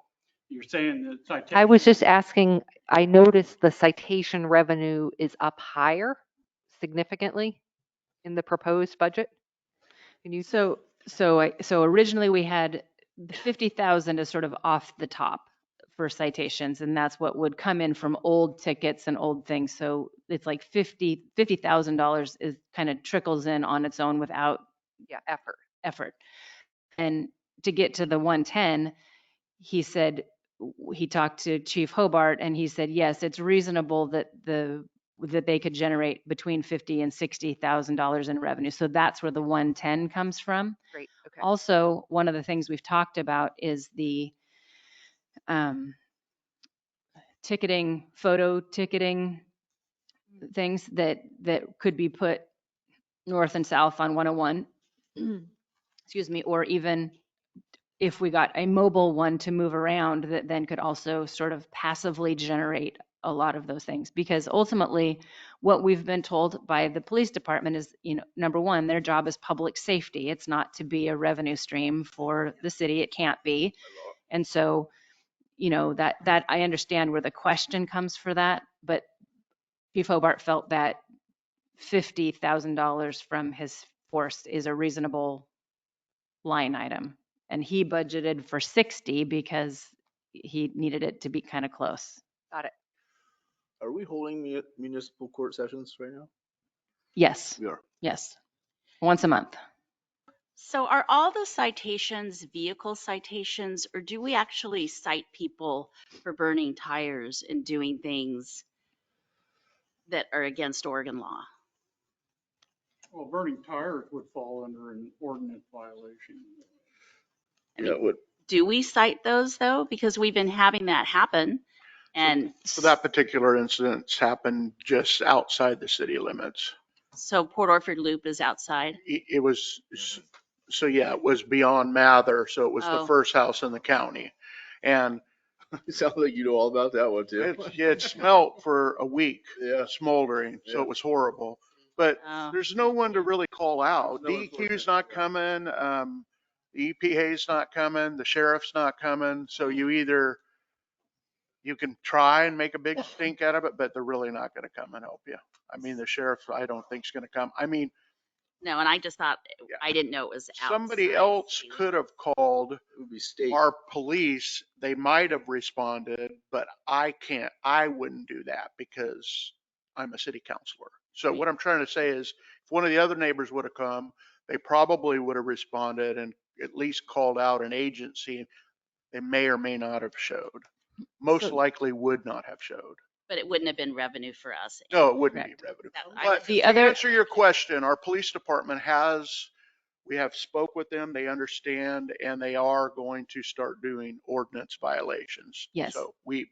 You're saying that citation. I was just asking, I noticed the citation revenue is up higher significantly in the proposed budget. Can you, So originally we had the 50,000 is sort of off the top for citations, and that's what would come in from old tickets and old things. So it's like $50,000 is kind of trickles in on its own without yeah, effort. And to get to the 110, he said, he talked to Chief Hobart and he said, yes, it's reasonable that they could generate between $50,000 and $60,000 in revenue. So that's where the 110 comes from. great, okay. Also, one of the things we've talked about is the ticketing, photo ticketing things that could be put north and south on 101. Excuse me, or even if we got a mobile one to move around that then could also sort of passively generate a lot of those things. Because ultimately, what we've been told by the police department is, number one, their job is public safety. It's not to be a revenue stream for the city. It can't be. And so, that I understand where the question comes for that, but Chief Hobart felt that $50,000 from his force is a reasonable line item. And he budgeted for 60 because he needed it to be kind of close. Got it. Are we holding municipal court sessions right now? Yes, We are. yes. Once a month. So are all the citations vehicle citations, or do we actually cite people for burning tires and doing things that are against Oregon law? Well, burning tires would fall under an ordinance violation. I Yeah, mean, it would. do we cite those though? Because we've been having that happen. And So that particular incident happened just outside the city limits. so Port Orford Loop is outside. It was, so yeah, it was beyond Mather, so it was the Oh. first house in the county. And It sounds like you know all about that one too. it smelt for a week, Yeah. smoldering, so Yeah. it was horrible. But Oh. there's no one to really call out. There's no DEQ's enforcement, not yeah. coming, the EPA's not coming, the sheriff's not coming, so you can try and make a big stink out of it, but they're really not gonna come and help you. I mean, the sheriff, I don't think is gonna come. I mean, No, and I just thought, Yeah. I didn't know it was outside. somebody else could have called It would be state. our police. They might have responded, but I wouldn't do that because I'm a city councilor. So what I'm trying to say is if one of the other neighbors would have come, they probably would have responded and at least called out an agency. They may or may not have showed. Most So- likely would not have showed. But it wouldn't have been revenue for us. No, it wouldn't be Correct. revenue. That- I But was- The to other- answer your question, our police department we have spoke with them, they understand, and they are going to start doing ordinance violations. Yes. So we've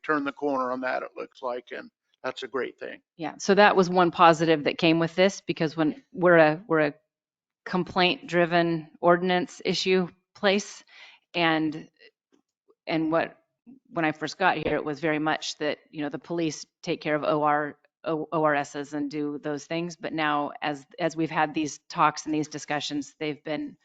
turned the corner on that, it looks like, and that's a great thing. Yeah, so that was one positive that came with this, because when we're a complaint-driven ordinance issue place, and when I first got here, it was very much that, the police take care of ORSs and do those things. But now, as we've had these talks and these discussions, they've been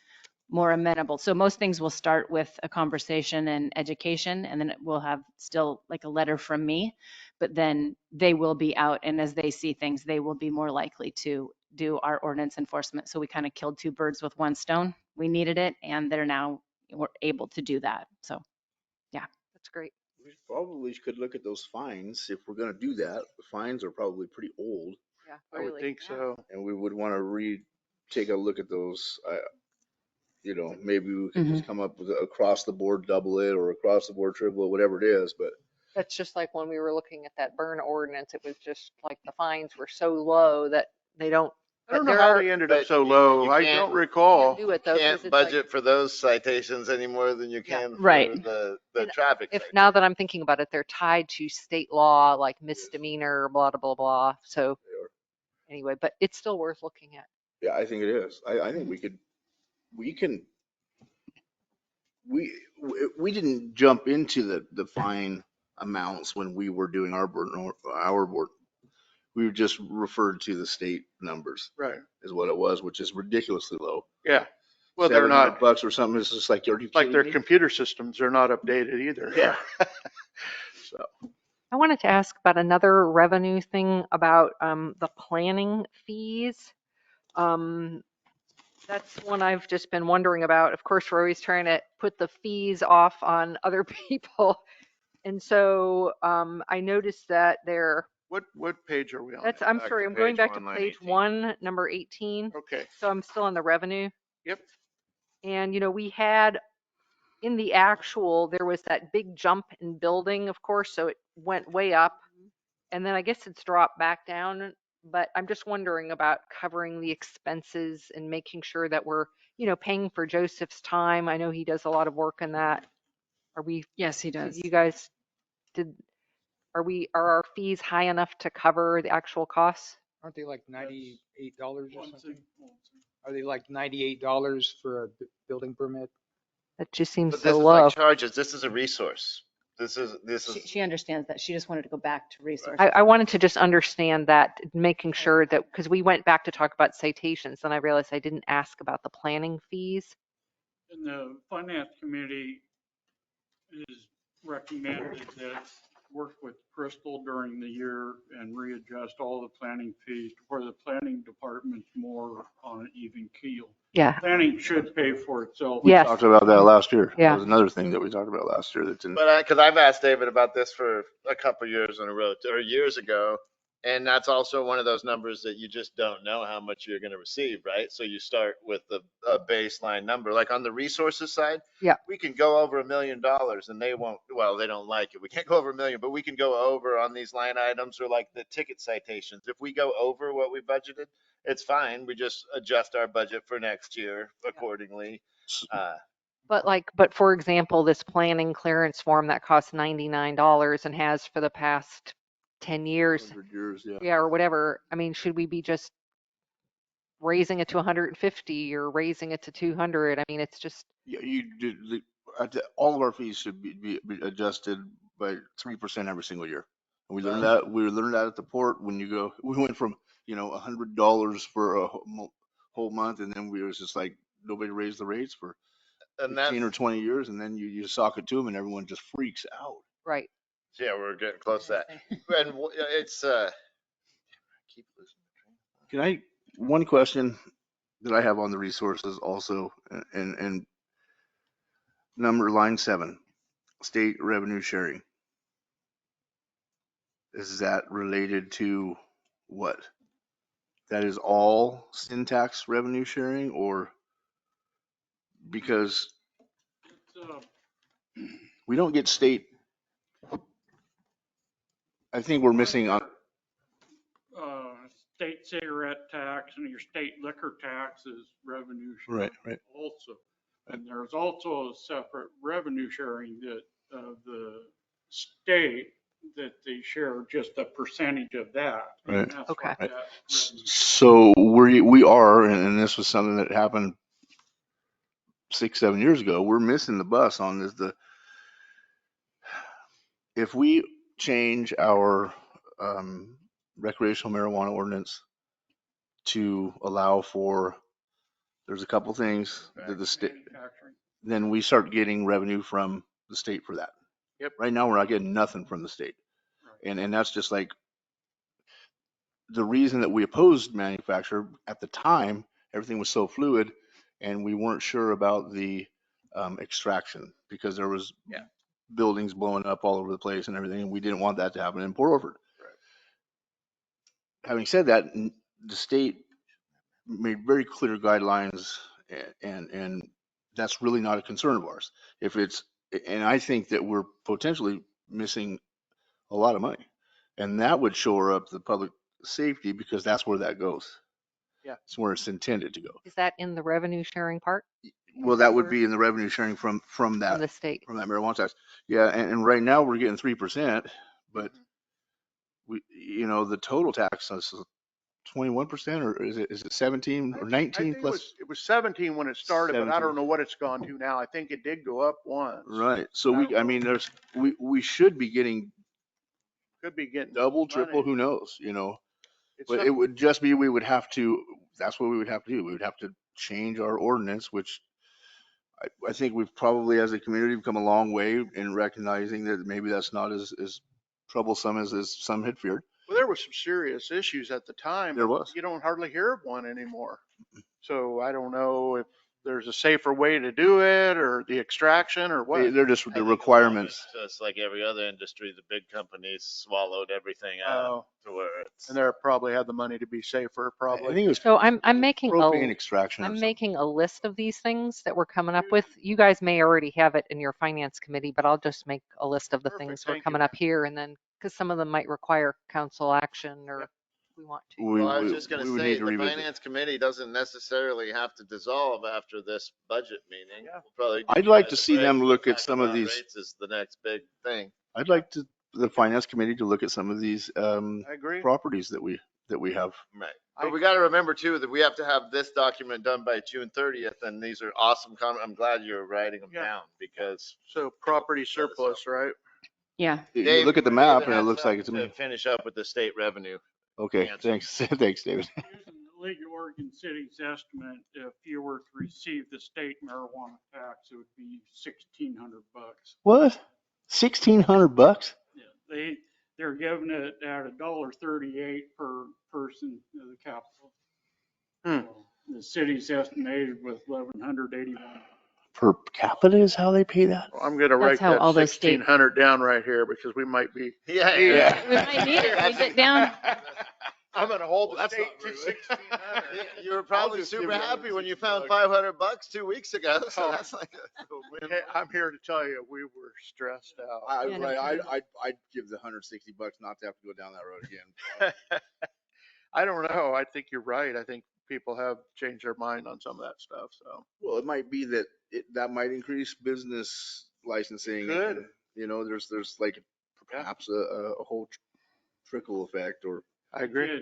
more amenable. So most things will start with a conversation and education, and then it will have still like a letter from me, but then they will be out, and as they see things, they will be more likely to do our ordinance enforcement. So we kind of killed two birds with one stone. We needed it, and we're able to do that. So That's great. We probably could look at those fines if we're gonna do that. The fines are probably pretty old, Yeah, I would really. think so. and we would wanna take a look at those. Maybe we could just come up with across the board double it or across the board triple it, whatever it is, but That's just like when we were looking at that burn ordinance, it was just like the fines were so low that they don't. I don't know there how are- they ended up But so low. you I can't- don't recall. Do it though, 'cause Can't it's like- budget for those citations any more than you Yeah. can for Right. the And traffic. If citation. now that I'm thinking about it, they're tied to state law, like misdemeanor, blah, blah, blah. So anyway, but it's still worth looking at. yeah, I think it is. I think we can we didn't jump into the fine amounts when we were doing our board. We just referred to the state numbers Right. is what it was, which is ridiculously low. Yeah. Well, they're not, $700 or something. It's just like, are you like kidding their me? computer systems, they're not updated either. Yeah. So, I wanted to ask about another revenue thing about the planning fees. That's one I've just been wondering about. Of course, we're always trying to put the fees off on other people. And so I noticed that what page are we on? that's, now? I'm Back sorry, to I'm going page back to one, line page 18. 1, number 18. Okay. So I'm still on the revenue. Yep. And, we had in the actual, there was that big jump in building, of course, so it went way up. And then I guess it's dropped back down. But I'm just wondering about covering the expenses and making sure that we're, paying for Joseph's time. I know he does a lot of work in that. Yes, he does. You guys, are our fees high enough to cover the actual costs? Aren't they like $98 or One something? thing- Are they like $98 for a building permit? That just seems But this so is low. like charges. This is a resource. This is, She understands that. She just wanted to go back to resources. I wanted to just understand that, making sure that, because we went back to talk about citations, and I realized I didn't ask about the planning fees. And the finance committee is recommended that work with Crystal during the year and readjust all the planning fees where the planning department's more on an even keel. Yeah. Planning should pay for itself. We Yes. talked about that last year. Yeah. That was another thing that we talked about last year that didn't. but because I've asked David about this for a couple years in a row, or years ago. And that's also one of those numbers that you just don't know how much you're going to receive, right? So you start with a baseline number. Like on the resources side, Yeah. we can go over $1 million and they won't, well, they don't like it. We can't go over $1 million, but we can go over on these line items or like the ticket citations. If we go over what we budgeted, it's fine. We just adjust our budget for next year accordingly. But for example, this planning clearance form that costs $99 and has for the past 10 years, 100 years, yeah. yeah, or whatever. I mean, should we be just raising it to 150 or raising it to 200? I mean, it's just, Yeah, you did, all of our fees should be adjusted by 3% every single year. And we learned that at the port when we went from, $100 for a whole month. And then we was just like, nobody raised the rates for And 15 or that's, 20 years. And then you sock it to them and everyone just freaks out. right. yeah, we're getting close to that. And it's, keep listening. One question that I have on the resources also, and number line 7, state revenue sharing. Is that related to what? That is all syntax revenue sharing, or because It's, we don't get state? I think we're missing on. State cigarette tax and your state liquor tax is revenue sharing Right. also. And there's also a separate revenue sharing that the state that they share just a percentage of that. And Right. that's Okay. what that revenue- So we are, and this was something that happened 6-7 years ago. We're missing the bus on this. If we change our recreational marijuana ordinance to allow for, there's a couple things that the state, manufacturing. then we start getting revenue from the state for that. Yep. Right now, we're not getting nothing from the state. Right. And that's just like the reason that we opposed manufacture at the time. Everything was so fluid and we weren't sure about the extraction because there was buildings blowing up all over the place and everything. And we didn't want that to happen in Port Orford. Having said that, the state made very clear guidelines, and that's really not a concern of ours. And I think that we're potentially missing a lot of money, and that would shore up the public safety because that's where that goes. Yeah. It's where it's intended to go. Is that in the revenue sharing part Well, that would be in the revenue sharing from from that the state? marijuana tax. Yeah, and right now we're getting 3%, but we, the total tax is 21% or is it 17 or I 19 think plus? it was 17 when it started, but I 17. don't know what it's gone to now. I think it did go up once. Right. So I don't I know. mean, we should be getting Could be getting double, triple, money. who knows, you know? It's But it something- would just be, that's what we would have to do. We would have to change our ordinance, which I think we've probably as a community come a long way in recognizing that maybe that's not as troublesome as some had feared. Well, there were some serious issues at the time. There but was. You don't hardly hear of one anymore. So I don't know if there's a safer way to do it or the extraction or what. They're just I the think a lot of requirements. it's Just like every other industry, the big companies swallowed everything out Oh, to where it's. and they probably had the money to be safer, I probably. think it was So I'm making propane a, extraction. or I'm something. making a list of these things that we're coming up with. You guys may already have it in your finance committee, but I'll just make a list of the Perfect, things we're thank you. coming up here and then, because some of them might require council action or Yep. we want to. Well, I was just we gonna would say, need to the revisit. finance committee doesn't necessarily have to dissolve after this budget meeting. Yeah. We'll probably give I'd you like guys to a see break. them look at Talk some of about these. rates is the next big thing. I'd like the finance committee to look at some of these I agree. properties that we have. Right. I- But we gotta remember too, that we have to have this document done by June 30th, and these are awesome I'm glad you're writing them Yeah. down because. So property surplus, right? Yeah. You Dave, look at the map David and it has looks like it's something to finish up with the state revenue. okay. answer. Thanks, thanks, David. Using the League of Oregon Cities estimate, if you were to receive the state marijuana tax, it would be $1,600. What? $1,600? Yeah, they're giving it at $1.38 per person in the capital. Hmm. So the city's estimated with 1,181. Per capita is how they pay that? Well, I'm gonna write how that all those state- 1,600 down right here because we might be. Yeah. We might need it. Write it down. I'm gonna hold Well, the that's state not to very- 1,600. You were probably just give super you happy when you found $160. $500 2 weeks ago. So Oh. that's like a win. Hey, I'm here to tell you, we were stressed out. Yeah, no I'd give the $160 not to have to go down that road again. I don't know. I think you're right. I think people have changed their mind on some of that stuff, so. Well, it might be that that might increase business licensing. Could. and, you know, there's like perhaps a whole trickle effect or. I agree. If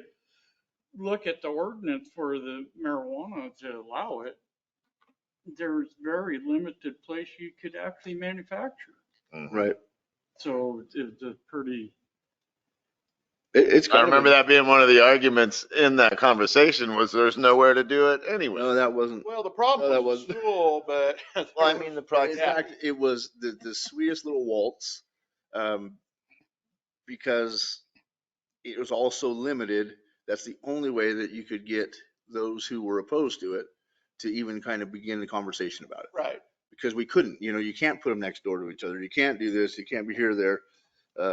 you look at the ordinance for the marijuana to allow it, there's very limited place you could actually manufacture. Right. So it's a pretty, It's I kind of remember that being one of the arguments in that conversation was there's nowhere to do it anyway. No, that wasn't. Well, the problem No, that was wasn't. school, but. Well, I mean, the In proximity. fact, it was the sweetest little waltz, because it was also limited. That's the only way that you could get those who were opposed to it to even kind of begin the conversation about it. Right. Because we couldn't, you can't put them next door to each other. You can't do this. You can't be here, there,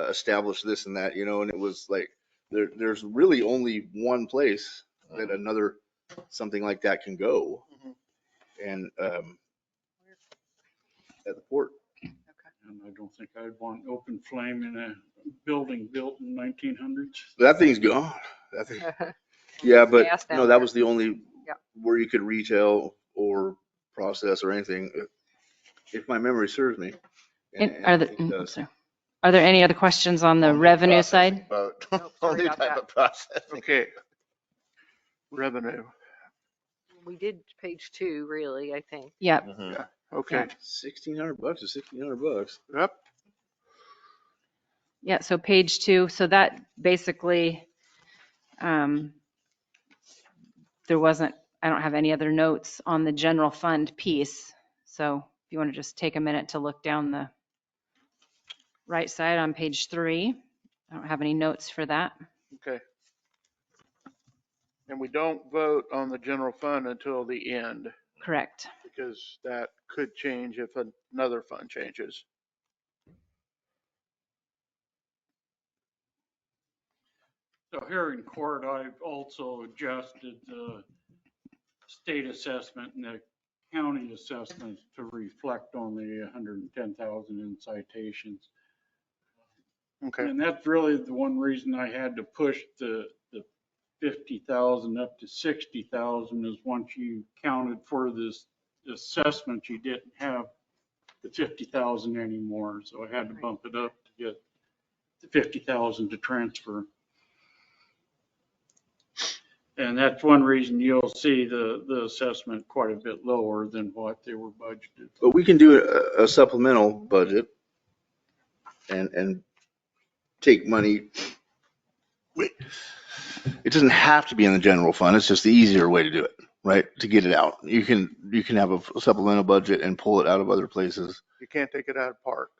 establish this and that, and it was like, there's really only one place that another, something like that can go. Mhm. And, at the port. and I don't think I'd want open flame in a building built in 1900s. That thing's gone. That thing, yeah, but Gas down no, that there. was the only Yep. where you could retail or process or anything, if my memory serves me. And I are think it there, does. sorry. Are there any other questions on the revenue side? Nope, sorry Only about type that. of processing. Okay. Revenue. We did page 2, really, I think. Yep. Mhm. Okay. $1,600 is $1,600. Yep. Yeah, so page 2, so that basically, there wasn't, I don't have any other notes on the general fund piece. So if you want to just take a minute to look down the right side on page 3, I don't have any notes for that. Okay. And we don't vote on the general fund until the end Correct. because that could change if another fund changes. So here in court, I've also adjusted the state assessment and the county assessment to reflect on the 110,000 in citations. Okay. And that's really the one reason I had to push the 50,000 up to 60,000 is once you counted for this assessment, you didn't have the 50,000 anymore. So I had to bump it up to get the 50,000 to transfer. And that's one reason you'll see the assessment quite a bit lower than what they were budgeted. But we can do a supplemental budget and take money. It doesn't have to be in the general fund. It's just the easier way to do it, right? To get it out. You can have a supplemental budget and pull it out of other places. You can't take it out of parks.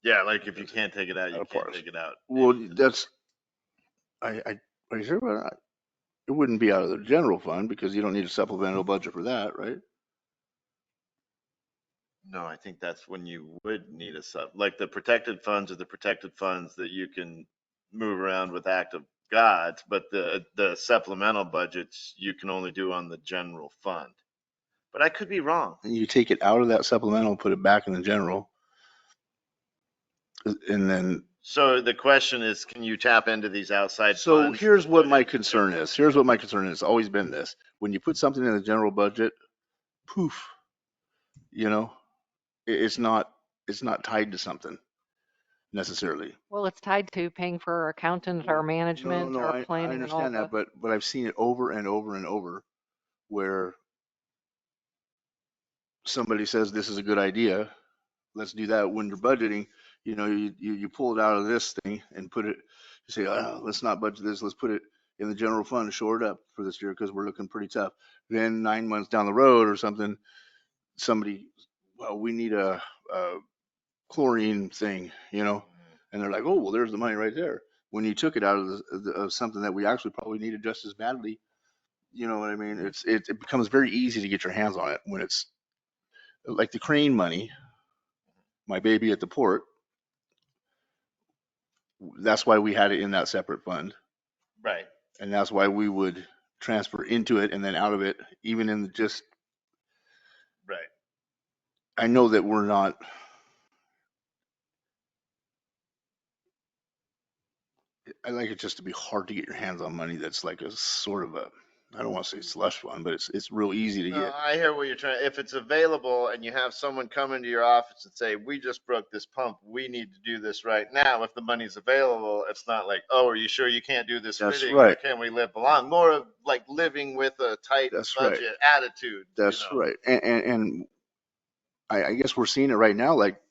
Yeah, like if you can't take it out, you Of can't course. take it out. Well, that's, are you sure about that? It wouldn't be out of the general fund because you don't need a supplemental budget for that, right? No, I think that's when you would need a sub, like the protected funds are the protected funds that you can move around with act of God, but the supplemental budgets you can only do on the general fund. But I could be wrong. And you take it out of that supplemental, put it back in the general. And then, So the question is, can you tap into these outside so funds? here's what my concern is. Here's what my concern is. It's always been this. When you put something in the general budget, poof, you know, it's not tied to something necessarily. Well, it's tied to paying for our accountant, our management, No, our I planning and all understand that, the. but I've seen it over and over and over where somebody says this is a good idea, let's do that. When you're budgeting, you know, you pull it out of this thing and put it, you say, oh, let's not budget this, let's put it in the general fund to shore it up for this year because we're looking pretty tough. Then 9 months down the road or something, somebody, well, we need a chlorine thing, you know, and they're like, oh, well, there's the money right there. When you took it out of something that we actually probably needed just as badly, you know what I mean? It becomes very easy to get your hands on it when it's like the crane money, my baby at the port. That's why we had it in that separate fund. Right. And that's why we would transfer into it and then out of it, even in just, Right. I know that we're not, I like it just to be hard to get your hands on money that's like a sort of a, I don't want to say slush fund, but it's real easy to No, get. I hear what you're trying. If it's available and you have someone come into your office and say, "We just broke this pump. We need to do this right now." If the money's available, it's not like, "Oh, are you sure you can't do this That's fitting? right. Or can we live along?" More of like living with a tight That's right. budget attitude. That's you know? right. And I guess we're seeing it right now. Like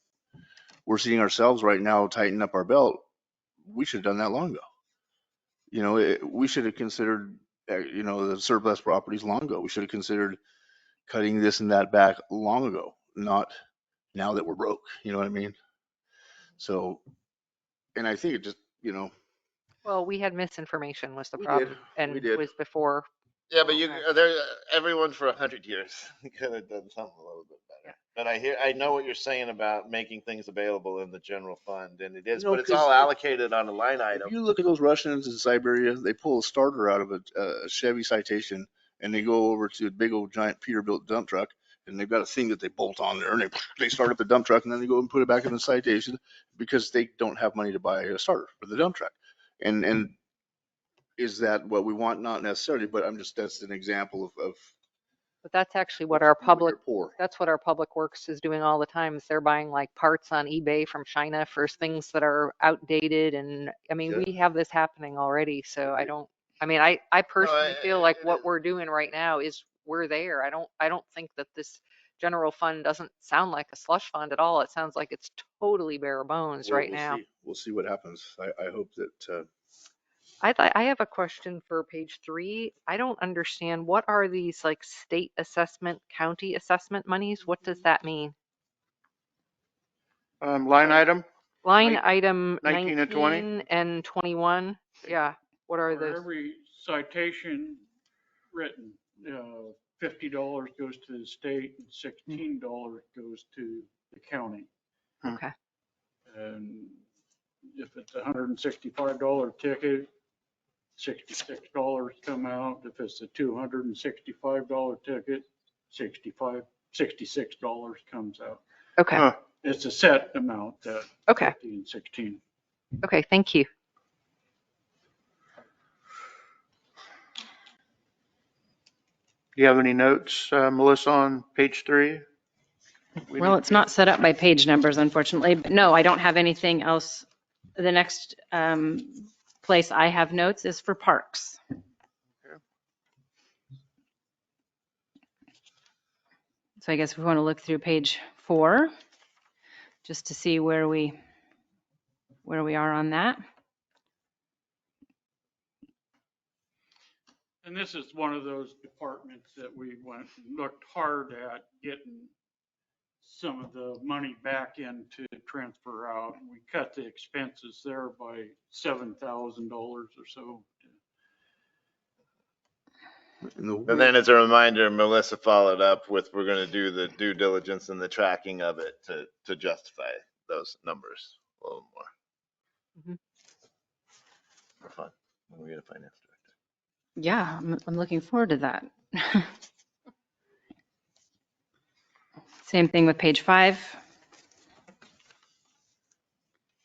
we're seeing ourselves right now tighten up our belt. We should have done that long ago. You know, we should have considered, you know, the surplus properties long ago. We should have considered cutting this and that back long ago, not now that we're broke. You know what I mean? So, and I think it just, you know, Well, we had misinformation was the We problem. did. And We did. was before. Yeah, but you, Okay. there, everyone for 100 years could have done something a little bit better. But I know what you're saying about making things available in the general fund, and it is, You know, but it's 'cause all allocated on a line if item. you look at those Russians in Siberia, they pull a starter out of a Chevy Citation and they go over to a big old giant Peterbilt dump truck and they've got a thing that they bolt on there and they start up the dump truck and then they go and put it back in the Citation because they don't have money to buy a starter for the dump truck. And is that what we want? Not necessarily, but that's an example of But that's actually what what our you do when public, you're poor. that's what our public works is doing all the time is they're buying like parts on eBay from China for things that are outdated. And I mean, Yeah. we have this happening already. So I personally feel like what we're doing right now is we're there. I don't think that this general fund doesn't sound like a slush fund at all. It sounds like it's totally bare bones right now. We'll see what happens. I hope that, I have a question for page 3. I don't understand. What are these like state assessment, county assessment monies? What does that mean? Line item, Line Nine- item 19 and 20? 19 and 21. Yeah. What are For those? every citation written, $50 goes to the state and $16 goes to the county. Okay. And if it's a $165 ticket, $66 come out. If it's a $265 ticket, $66 comes out. Okay. Huh. It's a set amount, that Okay. 50 and 16. Okay. Thank you. Do you have any notes, Melissa, on page 3? Well, it's not set up by page numbers, unfortunately, but no, I don't have anything else. The next place I have notes is for parks. So I guess we want to look through page 4 just to see where we are on that. And this is one of those departments that we went and looked hard at getting some of the money back in to transfer out. We cut the expenses there by $7,000 or so. And then as a reminder, Melissa followed up with, we're going to do the due diligence and the tracking of it to justify those numbers a little more. Mhm. For fun. When we get a finance director. Yeah, I'm looking forward to that. Same thing with page 5.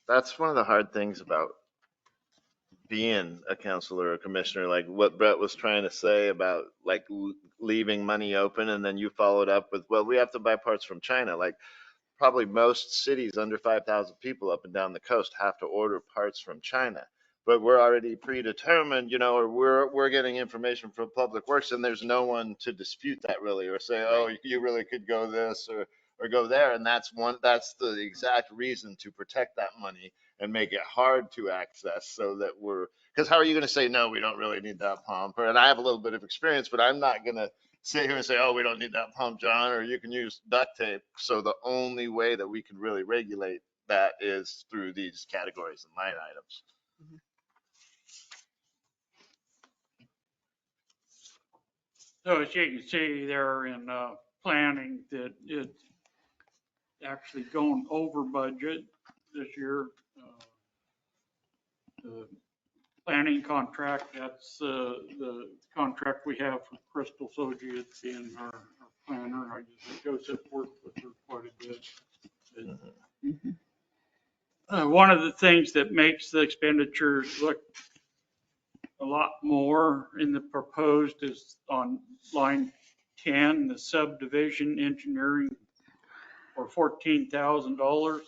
That's one of the hard things about being a counselor or commissioner, like what Brett was trying to say about like leaving money open, and then you followed up with, well, we have to buy parts from China. Like probably most cities under 5,000 people up and down the coast have to order parts from China, but we're already predetermined, or we're getting information from Public Works, and there's no one to dispute that really, or say, oh, you really could go this or go there. And that's the exact reason to protect that money and make it hard to access, so that because how are you going to say, no, we don't really need that pump? And I have a little bit of experience, but I'm not going to sit here and say, oh, we don't need that pump, John, or you can use duct tape. So the only way that we can really regulate that is through these categories and line items. So as you can see there in planning, that it's actually going over budget this year. The planning contract, that's the contract we have for Crystal Associates being our planner. I guess Joseph worked with her quite a bit. One of the things that makes the expenditures look a lot more in the proposed is on line 10, the subdivision engineering for $14,000.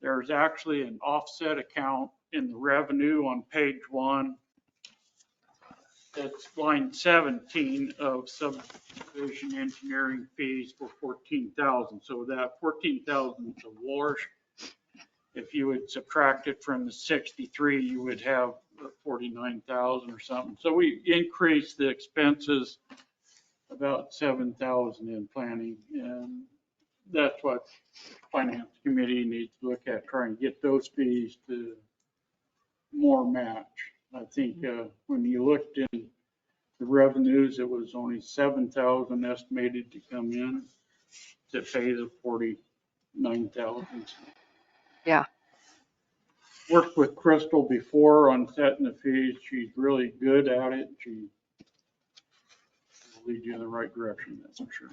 There's actually an offset account in the revenue on page 1. That's line 17 of subdivision engineering fees for $14,000. So that $14,000 is a wash. If you would subtract it from the 63, you would have 49,000 or something. So we increased the expenses about 7,000 in planning, and that's what finance committee needs to look at, trying to get those fees to more match. I think when you looked in the revenues, it was only 7,000 estimated to come in to pay the 49,000. Yeah. Worked with Crystal before on setting the fees. She's really good at it. She will lead you in the right direction, that's for sure.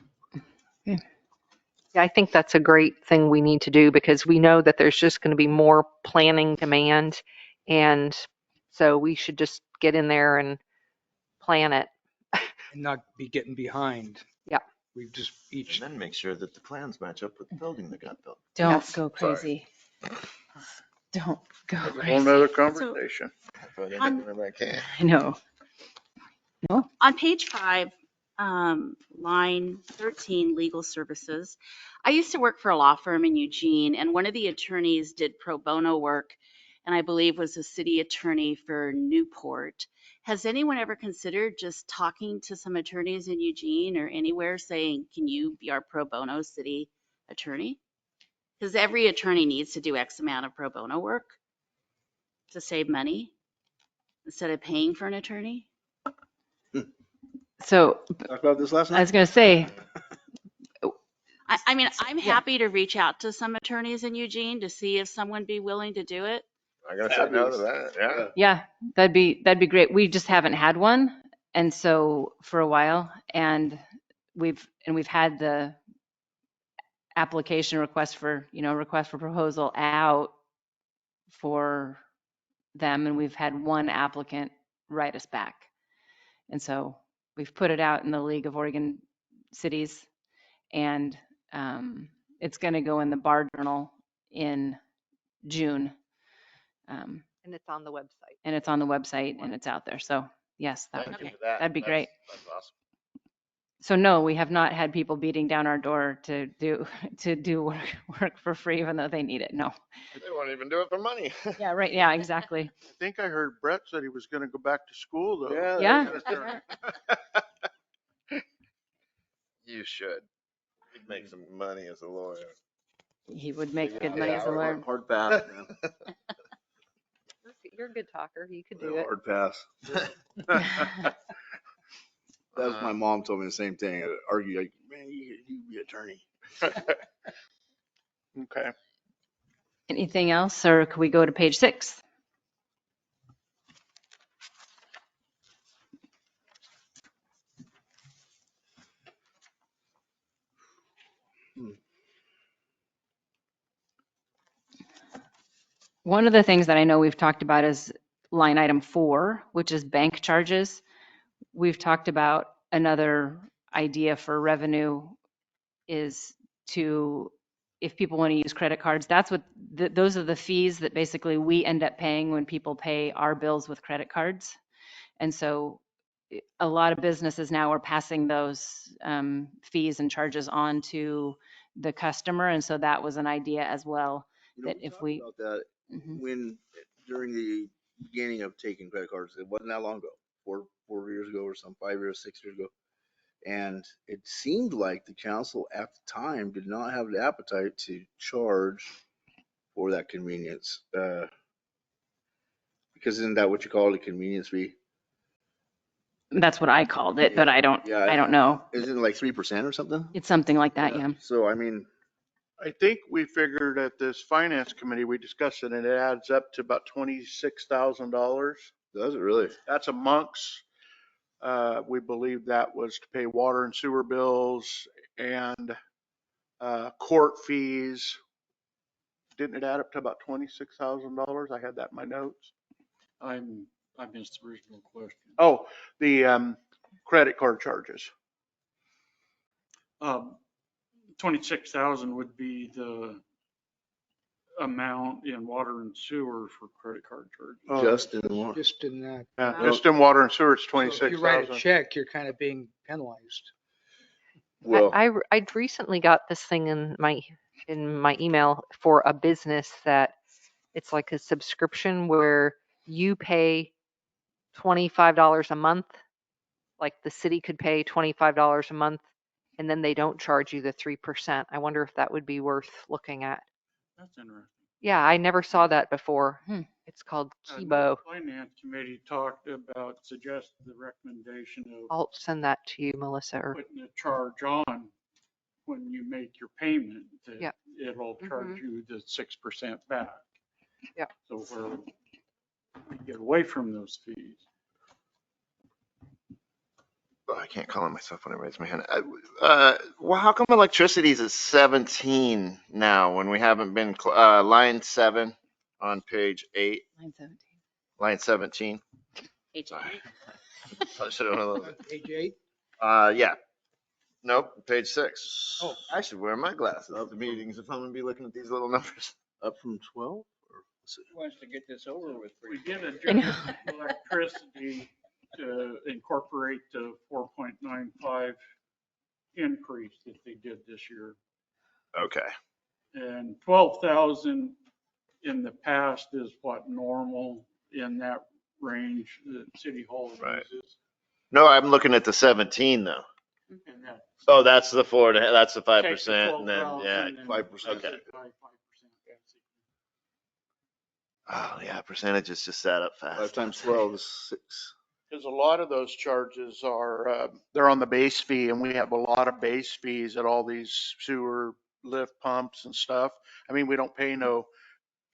Yeah, I think that's a great thing we need to do, because we know that there's just going to be more planning demand. And so we should just get in there and plan it. And not be getting behind. Yeah. We've just each, And then make sure that the plans match up with the building that got built. Don't Yes. go crazy. Don't go That's a crazy. whole nother conversation. I know. No? On page 5, line 13, legal services. I used to work for a law firm in Eugene, and one of the attorneys did pro bono work, and I believe was a city attorney for Newport. Has anyone ever considered just talking to some attorneys in Eugene or anywhere saying, can you be our pro bono city attorney? Because every attorney needs to do X amount of pro bono work to save money instead of paying for an attorney. So Talked about this last I night. was going to say, I mean, I'm Yeah. happy to reach out to some attorneys in Eugene to see if someone would be willing to do it. I gotta say no to that. Yeah. yeah, that'd be great. We just haven't had one. And so for a while, and we've had the application request for proposal out for them. And we've had one applicant write us back. And so we've put it out in the League of Oregon Cities, and it's going to go in the Bar Journal in June. And it's on the website. And it's on the website and it's out there. So yes, Thank you Okay. for that. that'd be great. That's awesome. So no, we have not had people beating down our door to do work for free, even though they need it. No. They won't even do it for money. Yeah, right. Yeah, exactly. I think I heard Brett said he was gonna go back to school though. Yeah. You should. You'd make some money as a lawyer. He would make good money as a lawyer. Hard pass, man. You're a good talker. You could do it. Hard pass. That's my mom told me the same thing. I argue like, man, you be attorney. Okay. Anything else, or could we go to page 6? One of the things that I know we've talked about is line item 4, which is bank charges. We've talked about another idea for revenue is to, if people want to use credit cards, that's what, those are the fees that basically we end up paying when people pay our bills with credit cards. And so a lot of businesses now are passing those fees and charges on to the customer. And so that was an idea as well. That if talked we- about that Mhm. when during the beginning of taking credit cards, it wasn't that long ago, four years ago or some 5 years, 6 years ago. And it seemed like the council at the time did not have the appetite to charge for that convenience. Because isn't that what you call it, a convenience fee? That's what I called it, but I don't know. Isn't it like 3% or something? It's something like that, yeah. So, I mean, I think we figured at this finance committee, we discussed it and it adds up to about $26,000. does it really? That's amongst, we believe that was to pay water and sewer bills and court fees. Didn't it add up to about $26,000? I had that in my notes. I missed the original question. Oh, the credit card charges. 26,000 would be the amount in water and sewer for credit card charges. Oh, Just in one. Just in that. yeah, just in water and sewer, it's So if you write a 26,000. check, you're kind of being penalized. Well, I recently got this thing in my email for a business that it's like a subscription where you pay $25 a month. Like the city could pay $25 a month and then they don't charge you the 3%. I wonder if that would be worth looking at. That's interesting. Yeah, I never saw that before. Hmm. It's called The Kibo. Finance committee talked about, suggested the recommendation of I'll send that to you, Melissa. Or putting a charge on when you make your payment, that Yep. it'll charge you the 6% back. Yep. So where we get away from those fees. Oh, I can't call on myself when I raise my hand. Well, how come electricity is at 17 now when we haven't been, line 7 on page 8, Line 17. line 17? Page Sorry. eight. I should have known a little bit. Page 8. Yeah. Nope, page 6. Oh. I should wear my glasses at the meetings if I'm gonna be looking at these little numbers. up from 12? Wants to get this over with. We did I know. adjust electricity to incorporate the 4.95 increase that they did this year. Okay. And 12,000 in the past is what normal in that range that City Hall Right. uses. No, I'm looking at the 17 though. And that Oh, that's the 4, that's the takes 5%, the and then, 12,000 yeah. and 5%. multiplies Okay. it by 5%. Oh, yeah, percentages just add up fast. 5 times 12 is 6. Because a lot of those charges are, they're on the base fee and we have a lot of base fees at all these sewer lift pumps and stuff. I mean, we don't pay no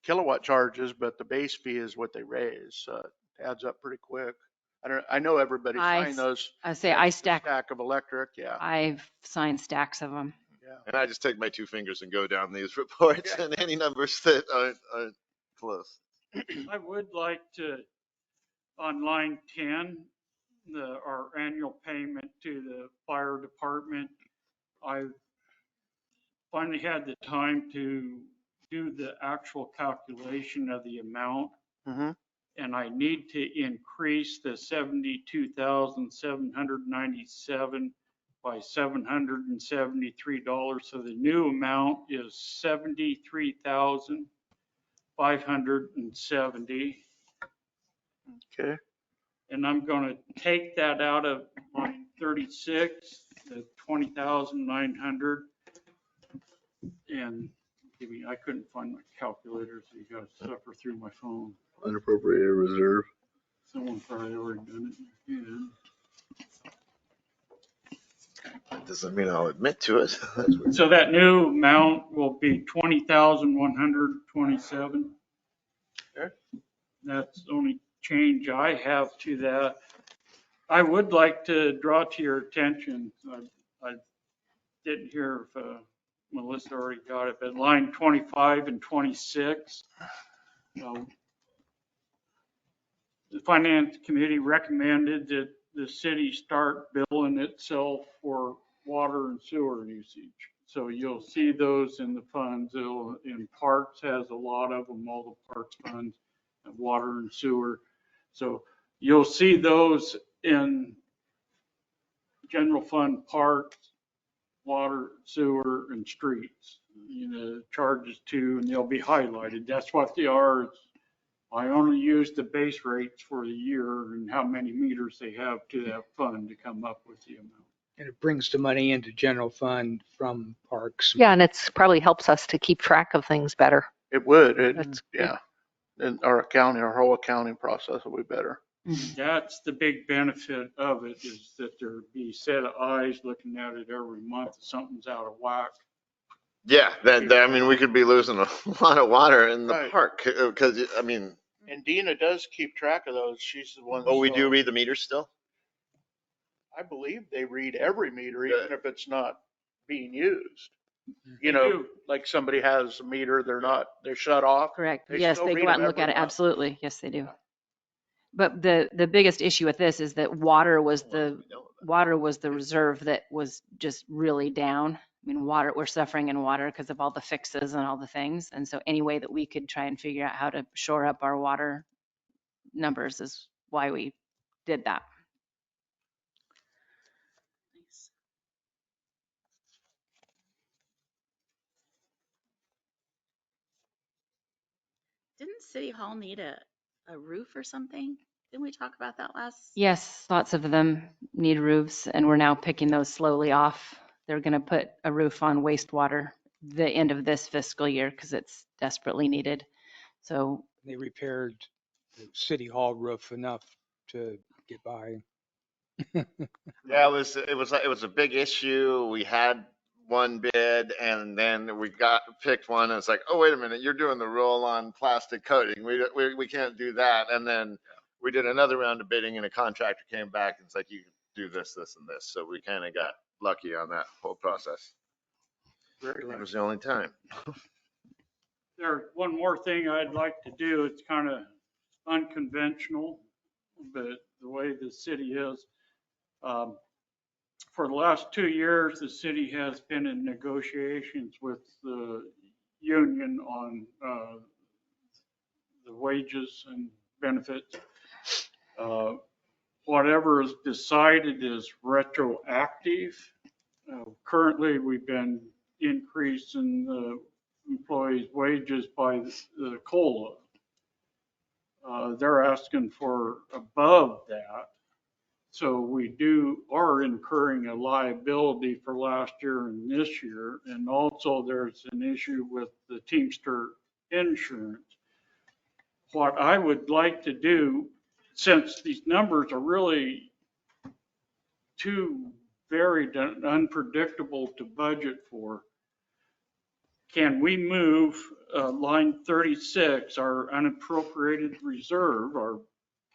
kilowatt charges, but the base fee is what they raise. So it adds up pretty quick. I know everybody signed those. I say I extra stack. Stack of electric, yeah. I've signed stacks of them. Yeah. And I just take my 2 fingers and go down these reports and any numbers that aren't close. I would like to, on line 10, our annual payment to the fire department, I finally had the time to do the actual calculation of the amount, Mhm. and I need to increase the 72,797 by $773. So the new amount is $73,570. Okay. And I'm going to take that out of line 36, the 20,900. And I couldn't find my calculator, so you got to suffer through my phone. Unappropriated reserve. Someone probably already done it. Yeah. That doesn't mean I'll admit to it. So that new amount will be 20,127. Okay. That's the only change I have to that. I would like to draw to your attention, I didn't hear if Melissa already got it, but line 25 and 26. The Finance Committee recommended that the city start billing itself for water and sewer usage. So you'll see those in the funds. In Parks has a lot of them, all the Parks funds, water and sewer. So you'll see those in general fund, parks, water, sewer, and streets. Charges to, and they'll be highlighted. That's what they are. I only use the base rates for the year and how many meters they have to that fund to come up with the amount. And it brings the money into general fund from parks. Yeah, and it's probably helps us to keep track of things better. It would. That's good. Yeah. And our whole accounting process will be better. That's the big benefit of it, is that there'd be a set of eyes looking at it every month if something's out of whack. Yeah, I mean, we could be losing a lot of water in the Right. park because, I mean, And Dina does keep track of those. She's the one. oh, we do read the meters still? I believe they read every meter, even Good. if it's not being used. You They know, do. like somebody has a meter, they're shut off. Correct. They Yes, still they read go out them and look at every it. month. Absolutely. Yes, they do. But the biggest issue with this is that water was the reserve that was just really down. I mean, water, we're suffering in water because of all the fixes and all the things. And so any way that we could try and figure out how to shore up our water numbers is why we did that. Nice. Didn't City Hall need a roof or something? Didn't we talk about that last? Yes, lots of them need roofs and we're now picking those slowly off. They're going to put a roof on wastewater the end of this fiscal year because it's desperately needed. So They repaired the city hall roof enough to get by. Yeah, it was a big issue. We had one bid and then we picked one and it's like, oh, wait a minute, you're doing the roll on plastic coating. We can't do that. And then we did another round of bidding and a contractor came back and it's like, you can do this, this and this. So we kind of got lucky on that whole process. Very It lucky. was the only time. There's one more thing I'd like to do. It's kind of unconventional, but the way the city is. For the last 2 years, the city has been in negotiations with the union on the wages and benefits. Whatever is decided is retroactive. Currently, we've been increasing the employees' wages by the COLA. They're asking for above that. So we are incurring a liability for last year and this year. And also there's an issue with the Teamster insurance. What I would like to do, since these numbers are really too varied and unpredictable to budget for, can we move line 36, our unappropriated reserve, our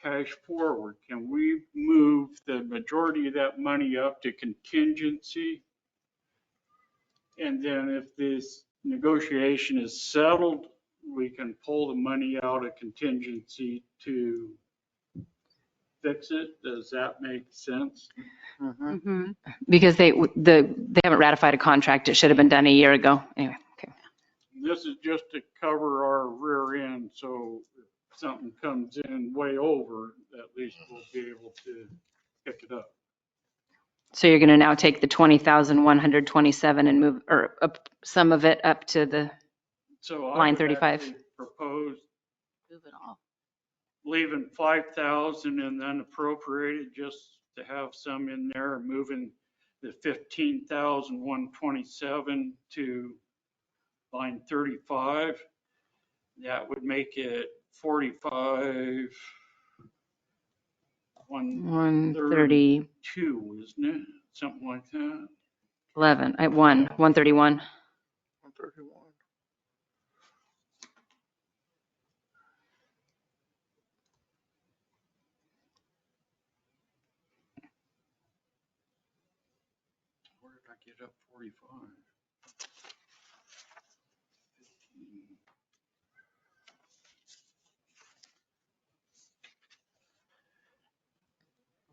cash forward? Can we move the majority of that money up to contingency? And then if this negotiation is settled, we can pull the money out of contingency to fix it. Does that make sense? because they haven't ratified a contract, it should have been done a year ago. Anyway, okay. This is just to cover our rear end, so if something comes in way over, at least we'll be able to pick it up. So you're going to now take the 20,127 and move, or up some of it up to the, So I Line would 35. actually propose Move it all. leaving 5,000 and then appropriated just to have some in there, moving the 15,127 to line 35. That would make it 45, 130, 132, isn't it? Something like that. 131. 131. Where did I get up 45?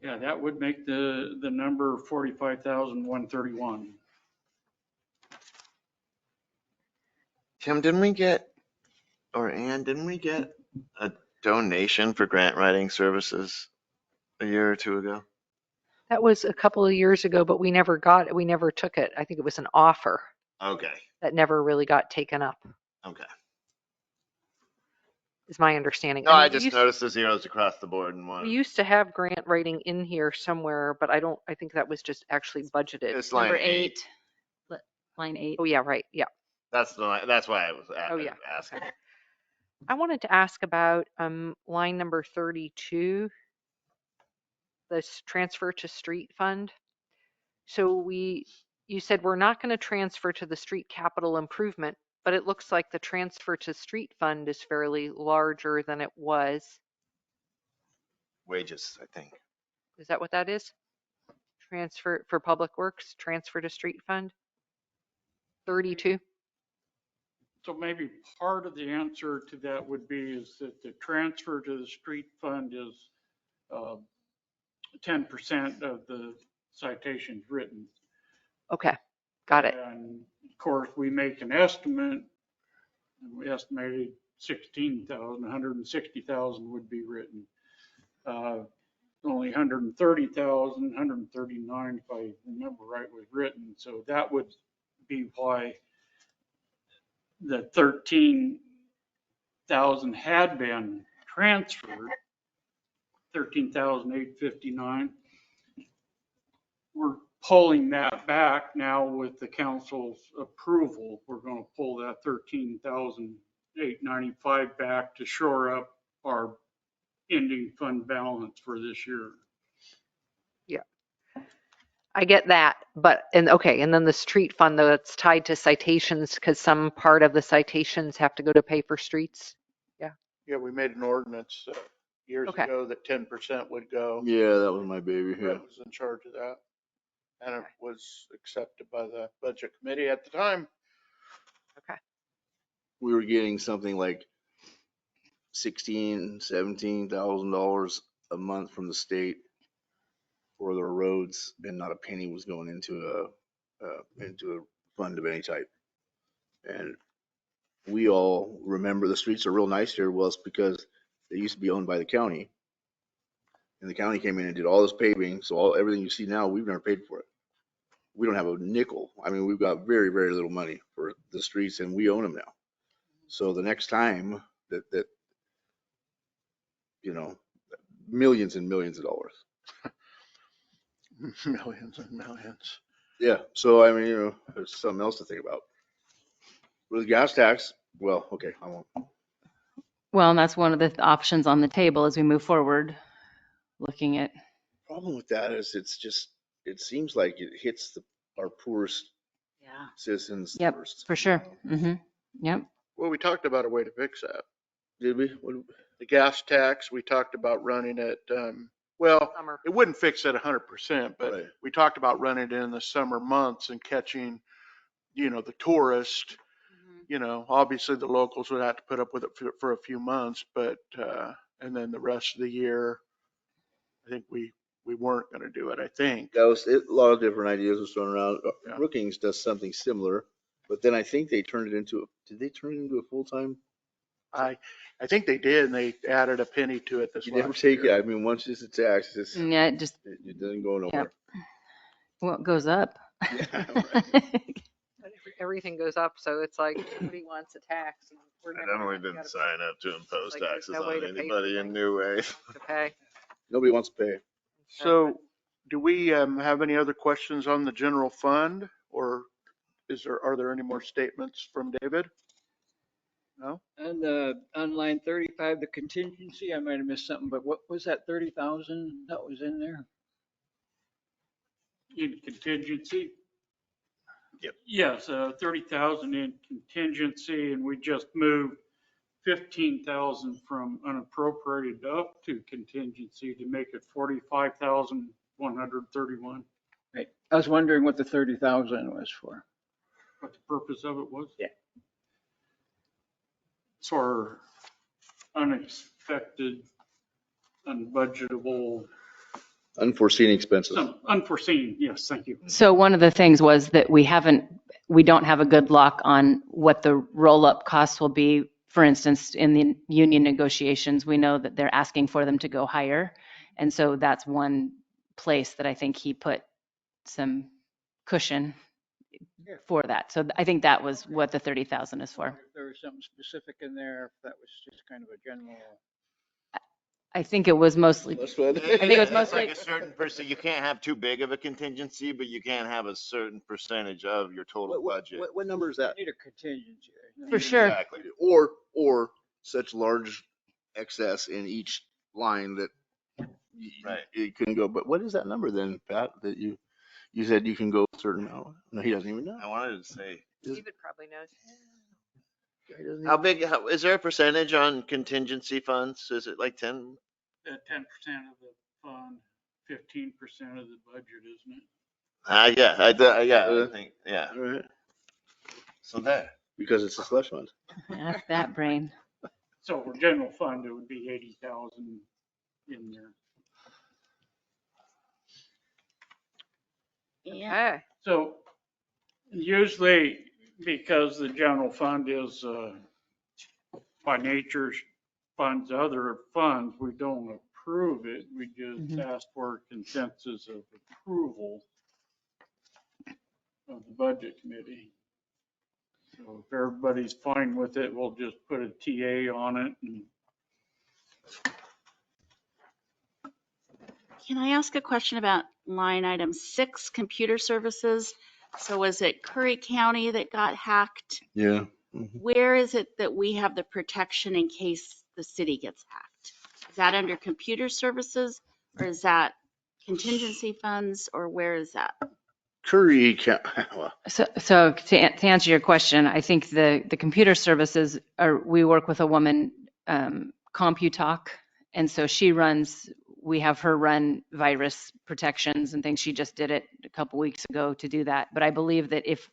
Yeah, that would make the number 45,131. Tim, didn't we get, or Ann, didn't we get a donation for grant writing services a year or two ago? That was a couple of years ago, but we never got it. We never took it. I think it was an offer Okay, that never really got taken up, okay. is my understanding. No, I mean, I just noticed the zeros across the board and we wanted, used to have grant writing in here somewhere, but I think that was just actually budgeted. it's line Number 8. 8, line 8. Oh, yeah, right. Yeah. That's the line, that's why I was Oh, yeah. asking. Okay. I wanted to ask about line number 32, this transfer to street fund. So you said we're not going to transfer to the street capital improvement, but it looks like the transfer to street fund is fairly larger than it was. Wages, I think. Is that what that is? Transfer for public works, transfer to street fund? 32? So maybe part of the answer to that would be is that the transfer to the street fund is 10% of the citations written. Okay, got it. And of course, we make an estimate. We estimated 16,000, 160,000 would be written. Only 130,000, 139, if I remember right, was written. So that would be why the 13,000 had been transferred, 13,859. We're pulling that back now with the council's approval. We're going to pull that 13,895 back to shore up our ending fund balance for this year. I get that, but, and okay, and then the street fund though, that's tied to citations because some part of the citations have to go to pay for streets. Yeah, we made an ordinance years Okay. ago that 10% would go. Yeah, that was my baby. Yeah. Brett was in charge of that. And it was accepted by the budget committee at the time. We were getting something like $17,000 a month from the state for their roads, and not a penny was going into a fund of any type. And we all remember the streets are real nice here. Well, it's because they used to be owned by the county, and the county came in and did all this paving. So everything you see now, we've never paid for it. We don't have a nickel. I mean, we've got very, very little money for the streets, and we own them now. So the next time that millions and millions of dollars. Millions and millions. Yeah. So I mean, there's something else to think about. With the gas tax, well, okay, I won't. Well, and that's one of the options on the table as we move forward, looking at, Problem with that is it seems like it hits our poorest Yeah. citizens Yep, first. for sure. Yep. Well, we talked about a way to fix that. Did we? The gas tax, we talked about running it, well, Summer. it wouldn't fix it 100%, but Right. we talked about running it in the summer months and catching, the tourist. Obviously the locals would have to put up with it for a few months, but, and then the rest of the year, I think we weren't going to do it, I think. That was it. A lot of different ideas was thrown around. Yeah. Brookings does something similar, but then I think they turned it into, did they turn it into a full-time? I think they did, and they added a penny to it this You never last take it. year. I mean, once it's a tax, Yeah, it just, it doesn't go nowhere. Well, it goes up. Everything goes up, so it's like nobody wants a tax. And we're I never definitely gonna didn't get sign up to impose like, there's taxes no way on to pay for anybody in things. New Way. to pay. Nobody wants to pay. So do we have any other questions on the general fund, or are there any more statements from David? No? On line 35, the contingency, I might have missed something, but what was that 30,000 that was in there? In contingency? Yep. Yes, 30,000 in contingency, and we just moved 15,000 from unappropriated up to contingency to make it 45,131. Right. I was wondering what the 30,000 was for. What the purpose of it was? Yeah. It's for unexpected, unbudgetable, Unforeseen expenses. some unforeseen, yes, thank you. So one of the things was that we don't have a good lock on what the roll-up costs will be. For instance, in the union negotiations, we know that they're asking for them to go higher. And so that's one place that I think he put some cushion for that. So I think that was what the 30,000 is for. If there was something specific in there, if that was just kind of a general. I think it was mostly, That's what. I think it was It's mostly- like a certain percent, you can't have too big of a contingency, but you can't have a certain percentage of your total budget. What number is that? Need a contingency. for sure. Exactly. Or such large excess in each line that Right. it couldn't go. But what is that number then, Pat, that you said you can go a certain amount? No, he doesn't even know. I wanted to say, David probably knows. He doesn't how even- big, is there a percentage on contingency funds? Is it like 10? 10% of the fund, 15% of the budget, isn't it? I think, yeah. All right. So there. Because it's a slush fund. Ask that brain. So for general fund, it would be 80,000 in there. Yeah. Okay. So usually, because the general fund is by nature funds other funds, we don't approve it. We just ask for consensus of approval of the budget committee. So if everybody's fine with it, we'll just put a TA on it. And Can I ask a question about line item 6, computer services? So was it Curry County that got hacked? Yeah. Where is it that we have the protection in case the city gets hacked? Is that under computer services, or is that contingency funds, or where is that? Curry County. Well, So to answer your question, I think the computer services we work with a woman, CompuTalk. And so we have her run virus protections and things. She just did it a couple weeks ago to do that. But I believe that if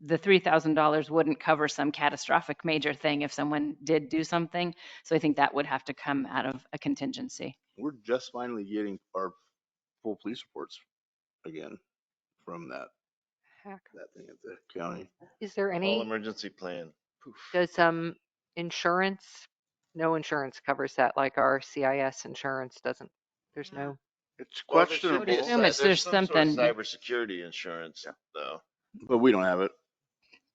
the $3,000 wouldn't cover some catastrophic major thing if someone did do something. So I think that would have to come out of a contingency. we're just finally getting our full police reports again from that thing at the county. Is there Whole any, emergency plan. does insurance, no insurance covers that, like our CIS insurance doesn't, there's no, It's Well, there should questionable. be a Assume it's- there's there's some sort of something- cybersecurity insurance, though. But we don't have it.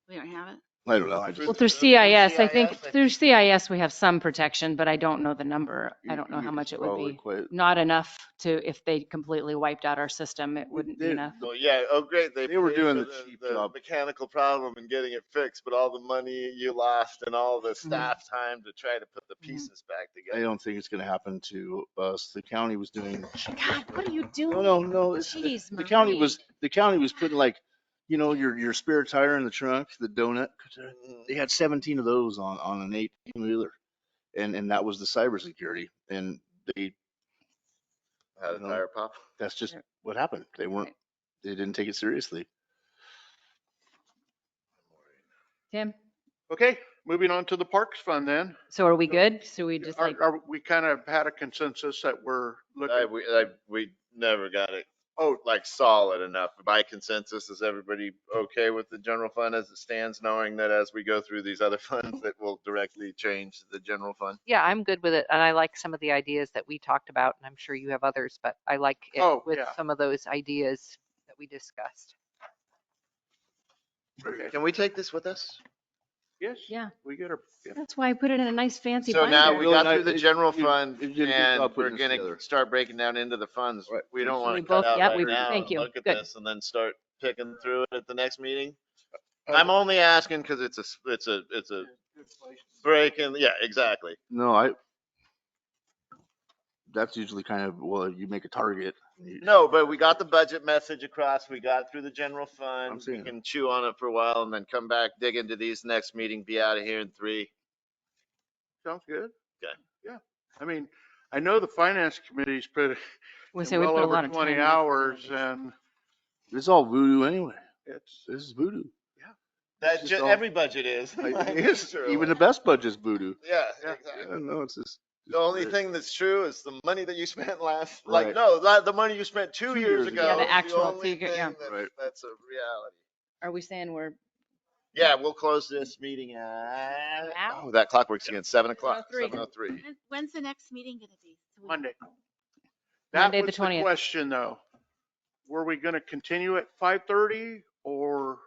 We don't have it. I don't know. I just, Well, through CIS, I think through CIS, we have some protection, but I don't know the number. I don't know how much it would Probably be. quite- Not enough if they completely wiped out our system, it wouldn't be They- enough. Oh, yeah. Oh, great. They were paid doing for the cheap job. mechanical problem and getting it fixed, but all the money you lost and all the staff time to try to put the pieces back I together. don't think it's going to happen to us. The county was doing. God, what are you doing? No. Jeez, The county Marie. was putting like, your spare tire in the trunk, the donut. They had 17 of those on an 18-wheeler, and that was the cybersecurity. And they, Had a No. tire pop. that's just what happened. They didn't take it seriously. Tim, Okay, moving on to the Parks Fund then. so are we good? So we just like, Are we kind of had a consensus that we're looking? We never got it, like solid enough. By consensus, is everybody okay with the general fund as it stands, knowing that as we go through these other funds, that will directly change the general fund? yeah, I'm good with it. And I like some of the ideas that we talked about, and I'm sure you have others, but I like it Oh, with yeah. some of those ideas we discussed. Can we take this with us? Yes. Yeah. We get our, yeah. That's why I put it in a nice fancy So now binder. we Really got nice- through the it- general you- fund you did a good and job we're putting this gonna together. start breaking down into the funds. Right. We don't We want to both- cut out yeah, right we- now thank and you. look at Good. this and then start picking through it at the next meeting. Uh, I'm only asking because it's a break in, yeah, exactly. No, that's usually kind of, well, you make a target. No, but we got the budget message across. We got through the general I'm fund. We seeing it. can chew on it for a while and then come back, dig into these next meeting, be out of here in 3. Sounds good. Okay. Yeah. I mean, I know the finance committee's put We say we well put a over lot of 20 time and effort hours into this. and It's all voodoo anyway. it's, This is voodoo. That just all- every budget is. It is. Even the best budget's voodoo. Yeah, Yeah. exactly. No, it's just. The only thing that's true is the money that you spent last, Right. like, no, the money you spent 2 years ago. Yeah, the is actual only figure, thing yeah. that- Right. That's a reality. Are we saying we're, Yeah, we'll close this meeting at, Now? oh, that clock works again, 7 o'clock, 7:03. 7:03. When's the next meeting gonna be? So we- Monday. Monday That the was the 20th. question though. Were we going to continue at 5:30 or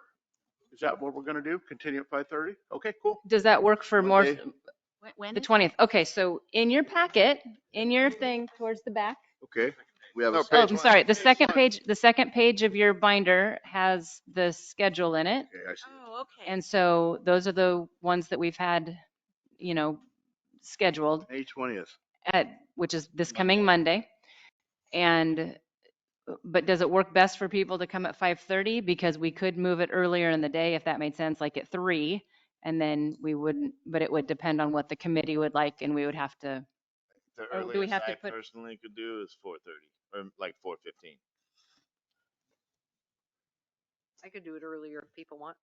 is that what we're going to do? Continue at 5:30? Okay, cool. does that work for more, Monday. When the is- 20th? Okay, so in your packet, in your thing towards the back. Okay. We have No, a. Oh, Page I'm one. sorry, the Page second one. page, the second page of your binder has the schedule in it. Okay, I see. Oh, okay. And so those are the ones that we've had, scheduled May 20th. which is this coming Monday. But does it work best for people to come at 5:30? Because we could move it earlier in the day if that made sense, like at 3. And then we wouldn't, but it would depend on what the committee would like and we would have to, The Or do we earliest have to I put- personally could do is 4:30 or like 4:15. I could do it earlier if people want.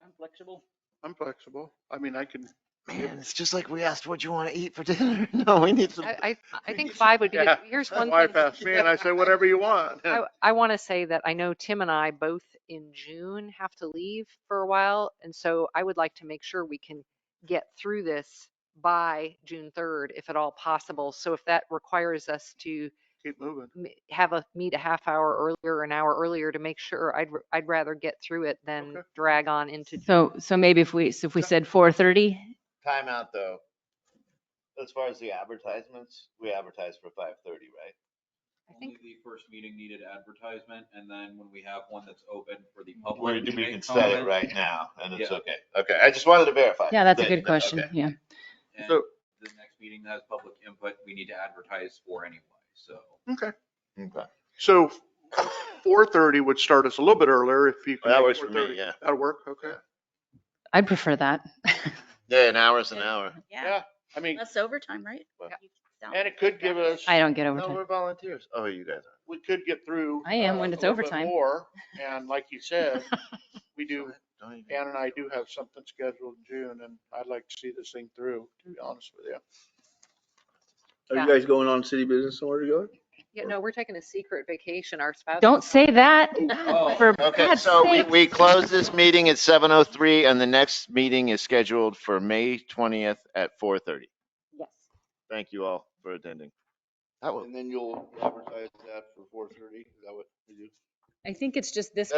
I'm flexible. I'm flexible. I mean, I can. Man, it's just like we asked what you want to eat for dinner. No, we need some. I think 5 would be good. Yeah, Here's my one wife thing. asked me and I said, whatever you want. I want to say that I know Tim and I both in June have to leave for a while. And so I would like to make sure we can get through this by June 3rd, if at all possible. So if that requires us to Keep moving. have a meet a half hour earlier, or an hour earlier to make sure, I'd rather get through it than Okay. drag on into. so maybe if we said 4:30, Time out though. As far as the advertisements, we advertise for 5:30, right? I think Only the first meeting needed advertisement, and then when we have one that's open for the public. We to make can say it comment, right now and it's Yeah. okay. Okay, I just wanted to verify. yeah, that's a that- good that- question. okay. Yeah. And So- the next meeting that has public input, we need to advertise for anyway, so. Okay. Okay. So 4:30 would start us a little bit earlier if you can. That make works for me, 4:30. yeah. That'll work. Okay. I'd prefer that. Yeah, an hour's an hour. Yeah, Yeah. I mean, less overtime, right? Well- You sound and it could give us, I don't get No, overtime. we're volunteers. Oh, you guys are. we could get through. I am when it's a little bit overtime. More. And like you said, we do, Don't even- Ann and I do have something scheduled in June and I'd like to see this thing through, to be honest with you. Are Yeah. you guys going on city business somewhere to go? Yeah, no, we're taking a secret vacation. Our spouse. Don't say that. Oh, For Okay, God's so sake. we close this meeting at 7:03 and the next meeting is scheduled for May 20th at 4:30. Yes. Thank you all for attending. That was And then you'll advertise that for 4:30. Is that what you do? I think it's just this